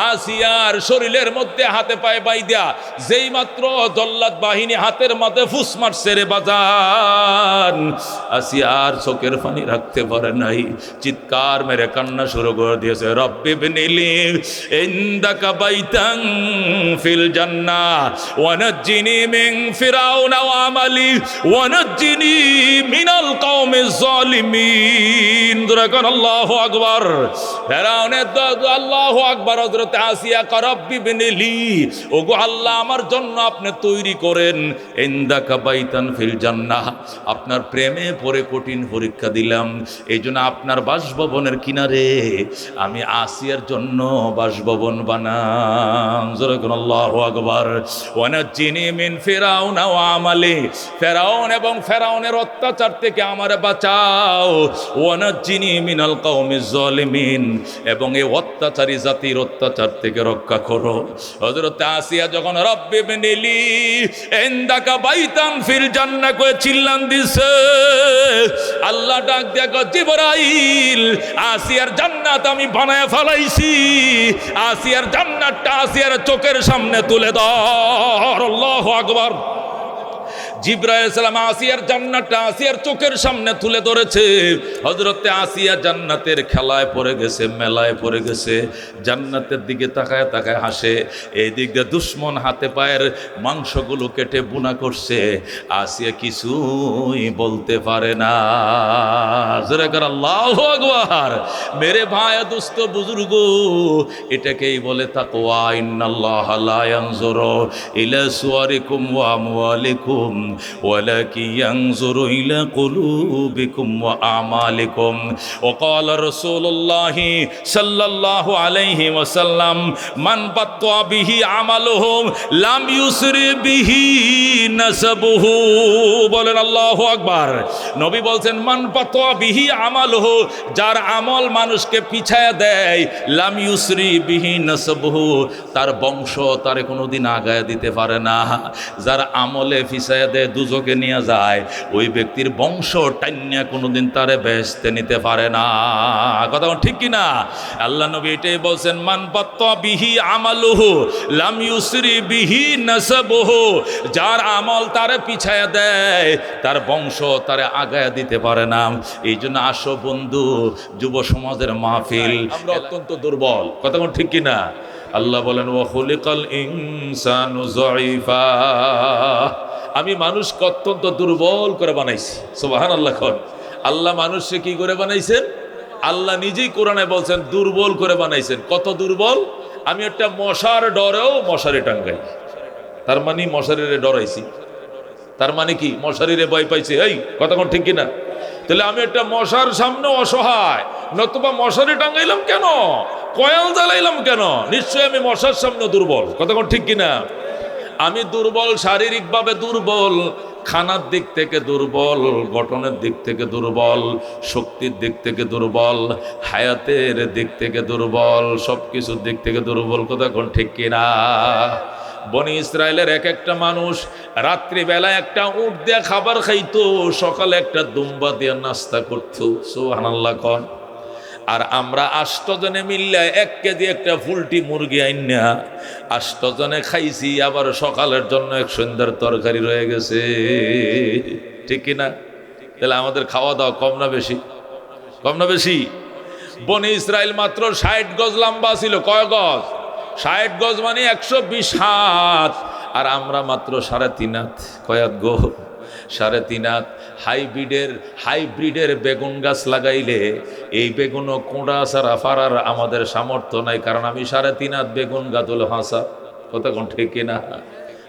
আসিয়ার শরীরের মধ্যে হাতে পায়ে বাইদা যেই মাত্র জল্লাদ বাহিনী হাতের মাঝে ফুস মারছে রে বাজান, আসিয়ার চোখের পানি রাখতে পারে নাই, চিৎকার মেরে কান্না শুরু করে দিয়েছে। রব্বি বিনিলি ইনদাকা বাইতান ফিল জান্নাহ ওয়া নাজ্জিনি মিন ফিরাউনা ওয়া আমালি ওয়া নাজ্জিনি মিনাল কওমিজ জালিমিন। দুরাকান আল্লাহু আকবার। ফিরাউনের দাদু আল্লাহু আকবার। হযরত আসিয়া কয়, রব্বি বিনিলি, ওগো আল্লাহ আমার জন্য আপনি তৈরি করেন ইনদাকা বাইতান ফিল জান্নাহ, আপনার প্রেমে পড়ে কঠিন পরীক্ষা দিলাম, এই জন্য আপনার বাসভবনের কিনারে আমি আসিয়ার জন্য বাসভবন বানাম। যখন আল্লাহু আকবার। ওয়া নাজ্জিনি মিন ফিরাউনা ওয়া আমালি, ফেরাউন এবং ফেরাউনের অত্যাচার থেকে আমারে বাঁচাও। ওয়া নাজ্জিনি মিনাল কওমিজ জালিমিন, এবং এই অত্যাচারী জাতির অত্যাচার থেকে রক্ষা করো। হযরত আসিয়া যখন রব্বি বিনিলি ইনদাকা বাইতান ফিল জান্নাহ কয়ে চিল্লান দিছে, আল্লাহ ডাক দিয়া কয়, জিবরাইল, আসিয়ার জান্নাত আমি বানায় ফেলাইছি, আসিয়ার জান্নাতটা আসিয়ার চোখের সামনে তুলে ধর। আল্লাহু আকবার। জিবরাইল আলাইহিস সালাম আসিয়ার জান্নাতটা আসিয়ার চোখের সামনে তুলে ধরেছে। হযরতে আসিয়া জান্নাতের খেলায় পড়ে গেছে, মেলায় পড়ে গেছে, জান্নাতের দিকে তাকায় তাকায় হাসে। এই দিক দিয়ে দুশ্মন হাতে পায়ের মাংসগুলো কেটে বুনা করছে, আসিয়া কিছুই বলতে পারে না। জোরে করে আল্লাহু আকবার। মেরে ভাই দোস্ত বুজুর্গ, এটাকেই বলে তাকওয়া। ইন্নাল্লাহা লা ইয়ানজুরু ইলা সুওয়ারিকুম ওয়া আমওয়ালিকুম ওয়ালাকিন ইয়ানজুরু ইলা কুলুবিকুম ওয়া আমালিকুম। ওয়াকালা রাসূলুল্লাহ সাল্লাল্লাহু আলাইহি ওয়াসাল্লাম, মান বাত্তা বিহি আমালুহু লাম ইউসরি বিহি নাসাবুহু। বলেন আল্লাহু আকবার। নবী বলছেন, মান বাত্তা বিহি আমালুহু, যার আমল মানুষকে পিছায়া দেয়, লাম ইউসরি বিহি নাসাবুহু, তার বংশ তারে কোনোদিন আগায় দিতে পারে না। যার আমলে পিছায়া দেয়, দুজকে নিয়ে যায়, ওই ব্যক্তির বংশ টাইন্যা কোনোদিন তারে বেহেশতে নিতে পারে না। কথা ঠিক কিনা? আল্লাহ নবী এটাই বলছেন, মান বাত্তা বিহি আমালুহু লাম ইউসরি বিহি নাসাবুহু, যার আমল তারে পিছায়া দেয়, তার বংশ তারে আগায়া দিতে পারে না। এই জন্য আসো বন্ধু, যুব সমাজের মাহফিল, আমরা অত্যন্ত দুর্বল। কথা ঠিক কিনা? আল্লাহ বলেন, ওয়া খুলিকাল ইনসানু যায়ীফা, আমি মানুষকে অত্যন্ত দুর্বল করে বানাইছি। সুবহানাল্লাহ। আল্লাহ মানুষকে কি করে বানাইছেন? আল্লাহ নিজেই কোরআনে বলছেন দুর্বল করে বানাইছেন। কত দুর্বল? আমি একটা মশার ডরেও মশারি টাঙ্গাই, তার মানে মশারিরে ডরাইছি, তার মানে কি মশারিরে ভয় পাইছি। এই কথা ঠিক কিনা? তাহলে আমি একটা মশার সামনে অসহায়, নতুবা মশারি টাঙ্গাইলাম কেন, কয়াল জ্বালাইলাম কেন? নিশ্চয়ই আমি মশার সামনে দুর্বল। কথা ঠিক কিনা? আমি দুর্বল, শারীরিকভাবে দুর্বল, খানার দিক থেকে দুর্বল, গঠনের দিক থেকে দুর্বল, শক্তির দিক থেকে দুর্বল, হায়াতের দিক থেকে দুর্বল, সব কিছুর দিক থেকে দুর্বল। কথা ঠিক কিনা? বনি ইসরায়েলের এক একটা মানুষ রাত্রিবেলা একটা উট দিয়ে খাবার খাইতো, সকালে একটা দুম্বা দিয়ে নাস্তা করতো। সুবহানাল্লাহ। কন। আর আমরা 8 জনে মিললে 1 কেজি একটা ফুলটি মুরগি আইনা 8 জনে খাইছি, আবার সকালের জন্য এক সন্ধ্যার তরকারি রয়ে গেছে। ঠিক কিনা? তাহলে আমাদের খাওয়া দাওয়া কম না বেশি? কম না বেশি? বনি ইসরায়েল মাত্র 60 গজ লম্বা ছিল। কয় গজ? 60 গজ মানে 120 হাত। আর আমরা মাত্র 3.5 হাত। কয়াত গো? 3.5 হাত। হাইব্রিডের বেগুন গাছ লাগাইলে এই বেগুনও কোঁড়া ছাড়া ফারার আমাদের সামর্থ্য নাই, কারণ আমি 3.5 হাত বেগুন গাছ হলো হাসা। কথা কোন ঠিক কিনা?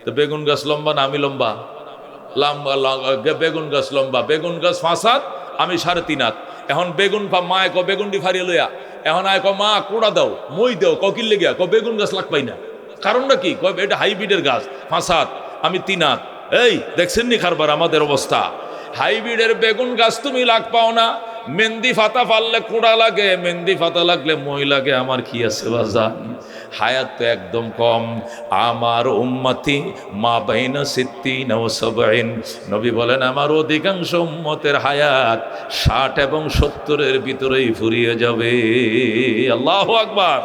তো বেগুন গাছ লম্বা না আমি লম্বা? বেগুন গাছ লম্বা, বেগুন গাছ 5 হাত, আমি 3.5 হাত। এখন বেগুন মায় ক বেগুনটি ফারিয়ে লইয়া, এখন আয় ক মা কোড়া দাও, মই দাও, কিল লেগিয়া বেগুন গাছ লাগ পাই না। কারণটা কি? এটা হাইব্রিডের গাছ, 5 হাত, আমি 3 হাত। এই দেখছেন নি খারবার আমাদের অবস্থা? হাইব্রিডের বেগুন গাছ তুমি লাগ পাও না। মেহেন্দি ফাতা ফাললে কোড়া লাগে, মেহেন্দি ফাতা লাগলে মই লাগে। আমার কি আছে বাজান? হায়াত তো একদম কম। আমার উম্মতি মা বাইনা সিত্তিনা ওয়া সাবঈন, নবী বলেন আমার অধিকাংশ উম্মতের হায়াত 60 এবং 70-এর ভিতরেই ফুরিয়ে যাবে। আল্লাহু আকবার।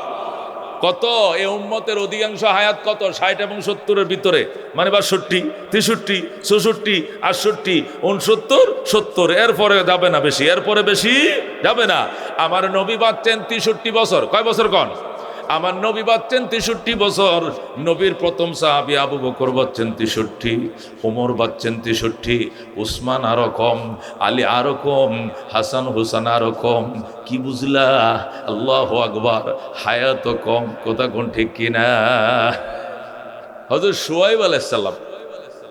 কত এই উম্মতের অধিকাংশ হায়াত কত? 60 এবং 70-এর ভিতরে, মানে 62, 63, 64, 68, 69, 70। এরপরে যাবে না বেশি, এরপরে বেশি যাবে না। আমার নবী বাঁচছেন 63 বছর। কয় বছর কন? আমার নবী বাঁচছেন 63 বছর। নবীর প্রথম সাহাবী আবু বকর বাঁচছেন 63, ওমর বাঁচছেন 63, উসমান আরো কম, আলী আরো কম, হাসান হুসান আরো কম। কি বুঝলা? আল্লাহু আকবার। হায়াত কম, কথা কোন ঠিক কিনা? হযরত শুআয়ব আলাইহিস সালাম,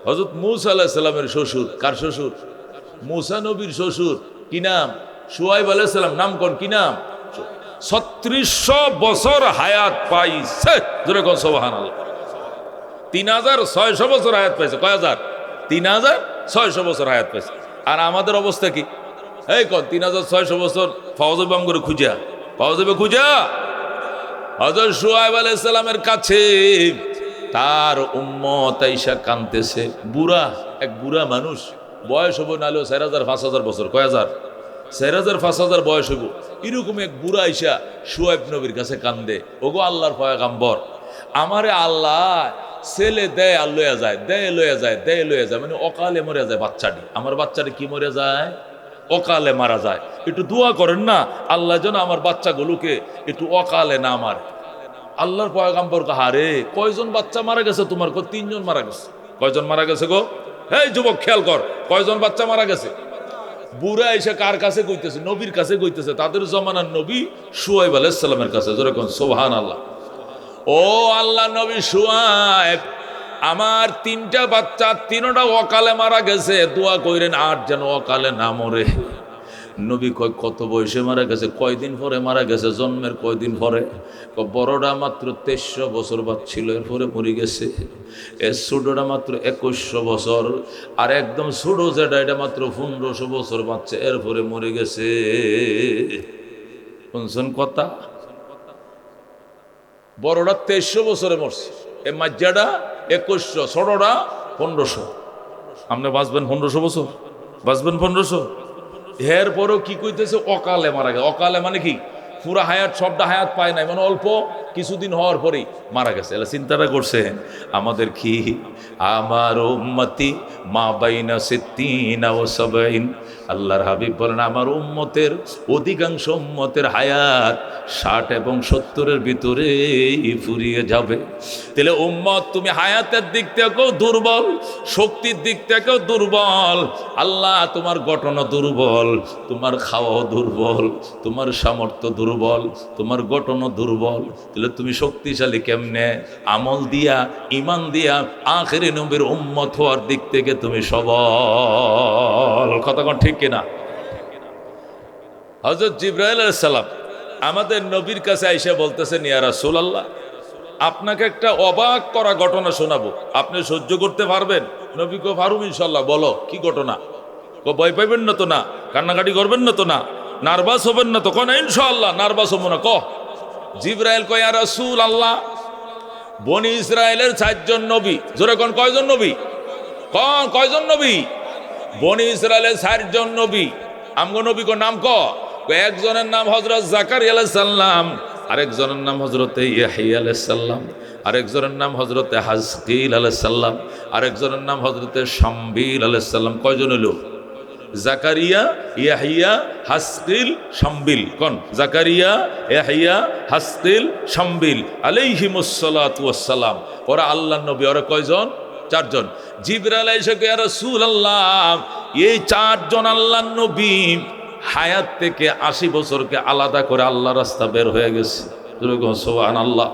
হযরত মূসা আলাইহিস সালামের শ্বশুর। কার শ্বশুর? মূসা নবীর শ্বশুর। কি নাম? শুআয়ব আলাইহিস সালাম। নাম কোন? কি নাম? 3600 বছর হায়াত পাইছে। জোরে কোন সুবহানাল্লাহ। 3600 বছর হায়াত পাইছে। কয় হাজার? 3600 বছর হায়াত পাইছে। আর আমাদের অবস্থা কি? এই কোন 3600 বছর পাওয়া যাবে আমগরে খুঁজা? পাওয়া যাবে খুঁজা? হযরত শুআয়ব আলাইহিস সালামের কাছে তার উম্মত আইসা কাঁদতেছে। বুড়া, এক বুড়া মানুষ, বয়স হবো নাহলেও 4000-5000 বছর। কয় হাজার? 4000-5000 বয়স হইব। এরকম এক বুড়া আইসা শুআয়ব নবীর কাছে কান্দে। ওগো আল্লাহর পয়গাম্বর, আমারে আল্লাহ ছেলে দেয় আর লইয়া যায়, দেয় লইয়া যায়, দেয় লইয়া যায়, মানে অকালে মরে যায় বাচ্চাটি। আমার বাচ্চাটি কি মরে যায়? অকালে মারা যায়। একটু দোয়া করেন না, আল্লাহ যেন আমার বাচ্চাগুলোকে একটু অকালে না মারে। আল্লাহর পয়গাম্বর কাহারে, কয়জন বাচ্চা মারা গেছে তোমার? 3 জন মারা গেছে। কয়জন মারা গেছে গো? এই যুবক খেয়াল কর, কয়জন বাচ্চা মারা গেছে? বুড়া এসে কার কাছে কইতেছে? নবীর কাছে কইতেছে। তাদের জমানার নবী শুআয়ব আলাইহিস সালামের কাছে। জোরে কোন সুবহানাল্লাহ। ও আল্লাহ নবী শুআয়ব, আমার 3টা বাচ্চা, 3টা অকালে মারা গেছে, দোয়া কইরেন আর যেন অকালে না মরে। নবী কয় কত বয়সে মারা গেছে? কয়দিন পরে মারা গেছে? জন্মের কয়দিন পরে? বড়টা মাত্র 2300 বছর বাচ্ছিল, এরপরে মরে গেছে। এর ছোটটা মাত্র 2100 বছর, আর একদম ছোট যেটা এটা মাত্র 1500 বছর বাচ্চা, এরপরে মরে গেছে। শুনছেন কথা? বড়টা 2300 বছরে মরছে, এ মাজ্জাটা 2100, ছোটটা 1500। আপনি বাঁচবেন 1500 বছর? বাঁচবেন 1500? এরপরেও কি কইতেছে? অকালে মারা গেছে। অকালে মানে কি? পুরা হায়াত, সবটা হায়াত পায় নাই, মানে অল্প কিছুদিন হওয়ার পরেই মারা গেছে। এলা চিন্তাটা করছে আমাদের কি? আমার উম্মতি মা বাইনা সিত্তিনা ওয়া সাবঈন, আল্লাহর হাবিব বলেন আমার উম্মতের অধিকাংশ উম্মতের হায়াত 60 এবং 70-এর ভিতরে ফুরিয়ে যাবে। তাহলে উম্মত তুমি হায়াতের দিক থেকেও দুর্বল, শক্তির দিক থেকেও দুর্বল। আল্লাহ তোমার গঠনও দুর্বল, তোমার খাওয়াও দুর্বল, তোমার সামর্থ্য দুর্বল, তোমার গঠনও দুর্বল। তাহলে তুমি শক্তিশালী কেমনে? আমল দিয়া, ইমান দিয়া, আখিরি নবীর উম্মত হওয়ার দিক থেকে তুমি সবল। কথা কোন ঠিক কিনা? হযরত জিবরাইল আলাইহিস সালাম আমাদের নবীর কাছে আইসা বলতেছেন, ইয়া রাসূলুল্লাহ, আপনাকে একটা অবাক করা ঘটনা শোনাবো, আপনি সহ্য করতে পারবেন? নবী কো পারুম ইনশাআল্লাহ। বলো কি ঘটনা? কো ভয় পাইবেন না তো? না কান্নাকাটি করবেন না তো? না নার্ভাস হবেন না তো? কো না ইনশাআল্লাহ নার্ভাস হবো না। ক জিবরাইল কয়, ইয়া রাসূলুল্লাহ, বনি ইসরায়েলের 4 জন নবী। জোরে কোন কয়জন নবী? কোন কয়জন নবী? বনি ইসরায়েলের 4 জন নবী। আমগো নবী কো নাম ক? একজনের নাম হযরত জাকারিয়া আলাইহিস সালাম, আরেকজনের নাম হযরত ইয়াহইয়া আলাইহিস সালাম, আরেকজনের নাম হযরত হাজকিল আলাইহিস সালাম, আরেকজনের নাম হযরত শামবিল আলাইহিস সালাম। কয়জন হলো? জাকারিয়া, ইয়াহইয়া, হাসকিল, শামবিল। কোন? জাকারিয়া, ইয়াহইয়া, হাসকিল, শামবিল আলাইহিমুস সালাতু ওয়াস সালাম। ওরা আল্লাহর নবী। ওরা কয়জন? 4 জন। জিবরাইল এসে কয়, ইয়া রাসূলুল্লাহ, এই 4 জন আল্লাহর নবী হায়াত থেকে 80 বছরকে আলাদা করে আল্লাহর রাস্তা বের হয়ে গেছে। সুবহানাল্লাহ।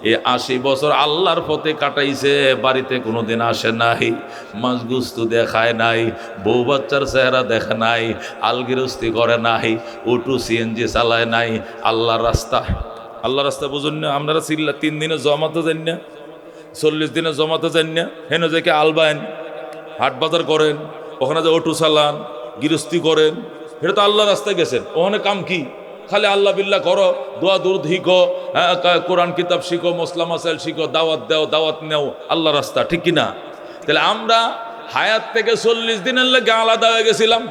এই 80 বছর আল্লাহর পথে কাটাইছে, বাড়িতে কোনোদিন আসে নাই, মাছ গুস্তু দেখায় নাই, বউ বাচ্চার চেহারা দেখে নাই, আলগিরস্তি করে নাই, অটো সিএনজি চালায় নাই। আল্লাহর রাস্তা বুঝুন না আপনারা? চিল্লা 3 দিনে জমাতে যান না, 40 দিনে জমাতে যান না, হেন যে আলবাইন হাট বাজার করেন, ওখানে যে অটো চালান, গৃহস্থী করেন, এটা তো আল্লাহ রাস্তায় গেছেন। ওখানে কাম কি? খালি আল্লাহ বিল্লাহ করো, দোয়া দুরুদ শিখো, কোরআন কিতাব শিখো, মসলা মাসাইল শিখো, দাওয়াত দাও, দাওয়াত নেও, আল্লাহ রাস্তা, ঠিক কিনা? তাহলে আমরা হায়াত থেকে 40 দিনের লেগে আলাদা হয়ে গেছিলাম।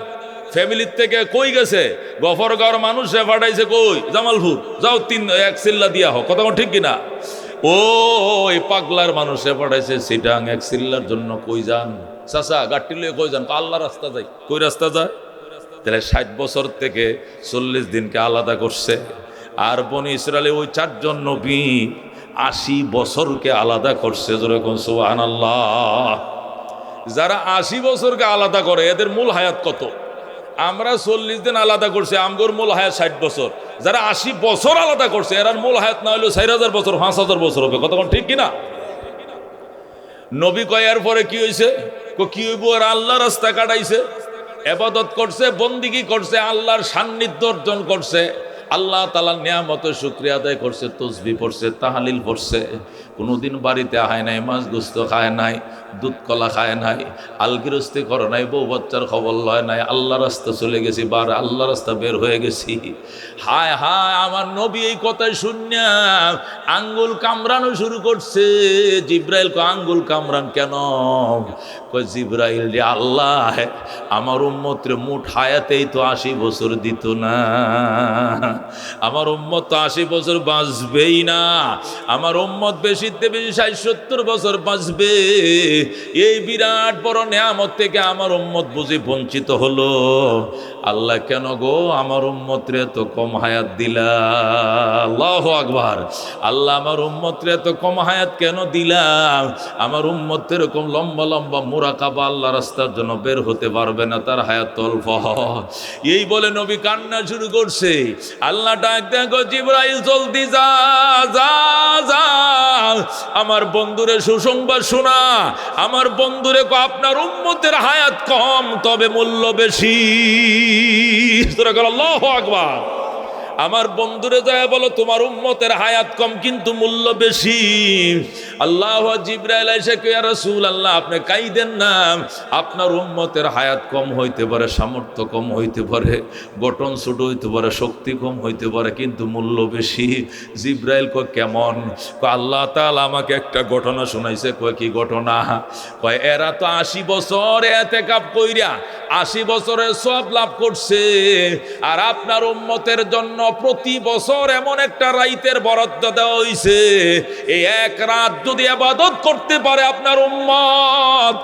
ফ্যামিলির থেকে কই গেছে? গফরগাঁওর মানুষ পাঠাইছে কই? জামালপুর, যাও 1 চিল্লা দিয়া হোক, কথা ঠিক কিনা? ও এই পাগলার মানুষে পাঠাইছে সিটাং, 1 চিল্লার জন্য কই যান? চাচা গাড়ি লিয়ে কই যান? আল্লাহ রাস্তা যাই। কই রাস্তা যায়? তাহলে 60 বছর থেকে 40 দিনকে আলাদা করছে। আর বনি ইসরায়েলে ওই 4 জন নবী 80 বছরকে আলাদা করছে। যেরকম সুবহানাল্লাহ। যারা 80 বছরকে আলাদা করে এদের মূল হায়াত কত? আমরা 40 দিন আলাদা করছি, আমগোর মূল হায়াত 60 বছর। যারা 80 বছর আলাদা করছে এরার মূল হায়াত না হলেও 4000 বছর, 5000 বছর হবে। কতক্ষণ ঠিক কিনা? নবী কয়ার পরে কি হয়েছে? কি হইব? আর আল্লাহ রাস্তা কাটাইছে, ইবাদত করছে, বন্দিগি করছে, আল্লাহর সান্নিধ্য অর্জন করছে, আল্লাহ তাআলার নিয়ামতের শুকরিয়া আদায় করছে, তসবিহ পড়ছে, তাহলিল পড়ছে। কোনোদিন বাড়িতে আয় নাই, মাছ গোস্ত খায় নাই, দুধ কলা খায় নাই, আলগিরস্তি করে নাই, বউ বাচ্চার খবর লয় নাই, আল্লাহ রাস্তা চলে গেছি, আল্লাহ রাস্তা বের হয়ে গেছি। হায় হায়, আমার নবী এই কথাই শুনিয়া আঙ্গুল কামড়ানো শুরু করছে। জিব্রাইল কয়, আঙ্গুল কামড়ান কেন? কয়, জিব্রাইল রে, আল্লাহ আমার উম্মতরে মোট হায়াতেই তো 80 বছর দিত না, আমার উম্মত তো 80 বছর বাঁচবেই না, আমার উম্মত বেশিতে বেশি 60-70 বছর বাঁচবে। এই বিরাট বড় নিয়ামত থেকে আমার উম্মত বুঝি বঞ্চিত হলো। আল্লাহ কেন গো আমার উম্মতরে এত কম হায়াত দিলা? আল্লাহু আকবার। আল্লাহ আমার উম্মতরে এত কম হায়াত কেন দিলাম? আমার উম্মত এরকম লম্বা লম্বা মুরাকাবা আল্লাহ রাস্তার জন্য বের হতে পারবে না, তার হায়াত অল্প। এই বলে নবী কান্না শুরু করছে। আল্লাহ ডাক দেখো, জিবরাইল জলদি যা যা যা, আমার বন্ধুরে সুসংবাদ শোনা। আমার বন্ধুরে কো, আপনার উম্মতের হায়াত কম তবে মূল্য বেশি। আল্লাহু আকবার। আমার বন্ধুরে যায় বলো, তোমার উম্মতের হায়াত কম কিন্তু মূল্য বেশি। আল্লাহ জিবরাইল এসে কয়, ইয়া রাসূলুল্লাহ, আপনি কাইদেন না, আপনার উম্মতের হায়াত কম হইতে পারে, সামর্থ্য কম হইতে পারে, গঠন ছোট হইতে পারে, শক্তি কম হইতে পারে, কিন্তু মূল্য বেশি। জিবরাইল কয়, কেমন? কয়, আল্লাহ তাআলা আমাকে একটা ঘটনা শোনাইছে। কয়, কি ঘটনা? কয়, এরা তো 80 বছর ইতিকাফ কইরা 80 বছরের সওয়াব লাভ করছে, আর আপনার উম্মতের জন্য প্রতি বছর এমন একটা রাইতের বরাদ্দ দেওয়া হইছে, এই এক রাত যদি ইবাদত করতে পারে আপনার উম্মত,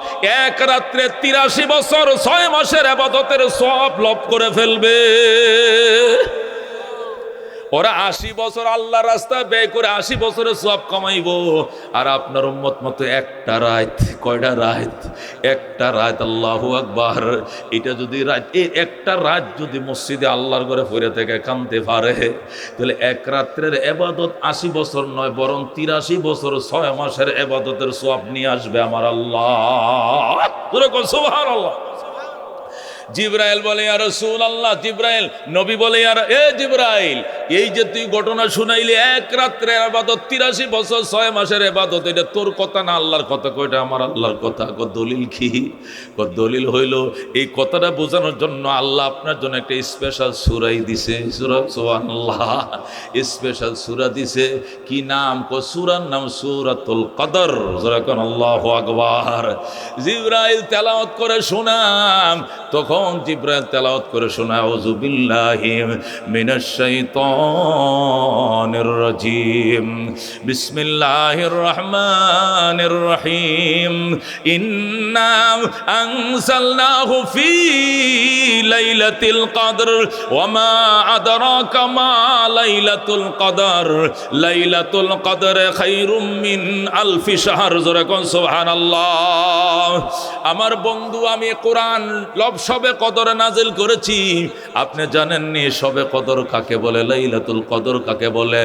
এক রাত্রে 83 বছর 6 মাসের ইবাদতের সওয়াব লাভ করে ফেলবে। ওরা 80 বছর আল্লাহ রাস্তায় ব্যয় করে 80 বছরের সওয়াব কামাইবো, আর আপনার উম্মত মতো একটা রাত। কয়টা রাত? একটা রাত। আল্লাহু আকবার। এটা যদি রাত, এই একটা রাত যদি মসজিদে আল্লাহর ঘরে পড়ে থেকে কাঁদতে পারে, তাহলে এক রাত্রের ইবাদত 80 বছর নয়, বরং 83 বছর 6 মাসের ইবাদতের সওয়াব নিয়ে আসবে আমার আল্লাহ। সুবহানাল্লাহ। জিবরাইল বলে, ইয়া রাসূলুল্লাহ, জিবরাইল নবী বলে, জিবরাইল, এই যে তুই ঘটনা শুনাইলি, এক রাত্রের ইবাদত 83 বছর 6 মাসের ইবাদত, এটা তোর কথা না আল্লাহর কথা? কয়টা আমার আল্লাহর কথা। দলিল কি? দলিল হইল, এই কথাটা বোঝানোর জন্য আল্লাহ আপনার জন্য একটা স্পেশাল সূরাই দিছে। সূরা, সুবহানাল্লাহ, স্পেশাল সূরা দিছে। কি নাম? সূরার নাম সূরাতুল কদর। যখন আল্লাহু আকবার। জিবরাইল তেলাওয়াত করে শোনাম, তখন জিবরাইল তেলাওয়াত করে শোনায়, আউযু বিল্লাহি মিনাশ শাইতানির রাজিম, বিসমিল্লাহির রহমানির রহিম, ইন্না আনজালনাহু ফি লাইলাতিল কদর ওয়া মা আদরাকা মা লাইলাতুল কদর, লাইলাতুল কদর খায়রুম মিন আলফি শাহর। জোরে কোন সুবহানাল্লাহ। আমার বন্ধু, আমি কোরআন সবে কদরে নাজিল করেছি। আপনি জানেননি সবে কদর কাকে বলে? লাইলাতুল কদর কাকে বলে?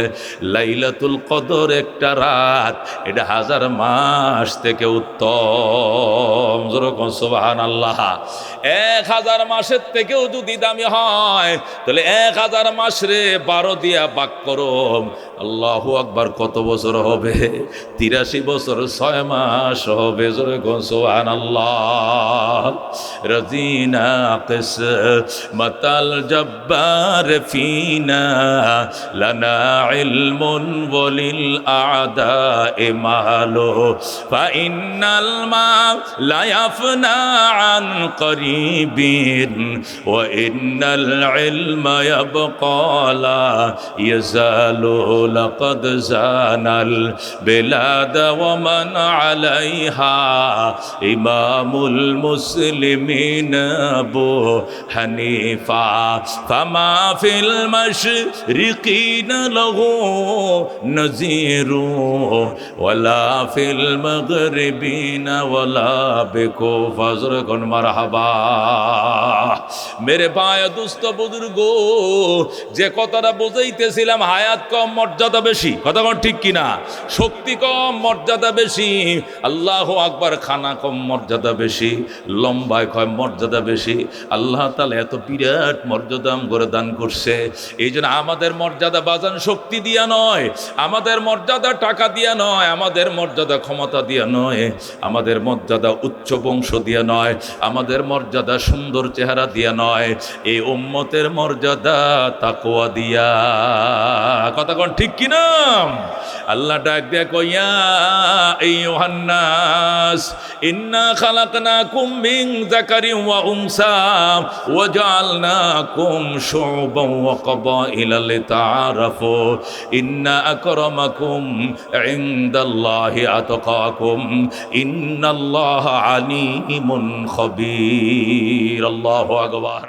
লাইলাতুল কদর একটা রাত, এটা 1000 মাস থেকে উত্তম। যেরকম সুবহানাল্লাহ। 1000 মাসের থেকেও যদি দামি হয়, তাহলে 1000 মাস রে 12 দিয়া ভাগ করো, আল্লাহু আকবার, কত বছর হবে? 83 বছর 6 মাস হবে। যেরকম সুবহানাল্লাহ। রাজিনা কিসমাতাল জব্বার ফিনা লানা ইলমুন ওয়ালিল আ'দা'i মালু ফাইন্নাল মা লা ইয়াফনা আন করিবিন ওয়া ইন্নাল ইলমা ইয়াবকা লা ইয়াজালু লাকাদ জানাল বিলাদ ওয়া মান আলাইহা ইমামুল মুসলিমিন আবু হানিফা ফামা ফিল মাশরিকিনা লাহু নাযীরু ওয়ালা ফিল মাগরিবিনা ওয়ালা বিকুফা। যুরকুন মারহাবা। মেরে ভাই দুস্থ বুজুর্গ, যে কথাটা বুঝাইতেছিলাম, হায়াত কম মর্যাদা বেশি, কথা কোন ঠিক কিনা? শক্তি কম মর্যাদা বেশি, আল্লাহু আকবার, খানা কম মর্যাদা বেশি, লম্বায় কম মর্যাদা বেশি। আল্লাহ তাআলা এত বিরাট মর্যাদা করে দান করছে। এই জন্য আমাদের মর্যাদা বাজান শক্তি দিয়া নয়, আমাদের মর্যাদা টাকা দিয়া নয়, আমাদের মর্যাদা ক্ষমতা দিয়া নয়, আমাদের মর্যাদা উচ্চ বংশ দিয়া নয়, আমাদের মর্যাদা সুন্দর চেহারা দিয়া নয়, এই উম্মতের মর্যাদা তাকওয়া দিয়া। কথা কোন ঠিক কিনা? আল্লাহ ডাক দেয়া কইয়া, আইয়ুহান নাস ইন্না খালাকনাকুম মিন যাকারিন ওয়া উনসা ওয়া জাআলনাকুম শু'বান ওয়া ক্বাবাইলা লিতাআরাফু ইন্না আকরামাকুম ইনদাল্লাহি আতকাকুম ইন্নাল্লাহা আলীমুন খবীর। আল্লাহু আকবার।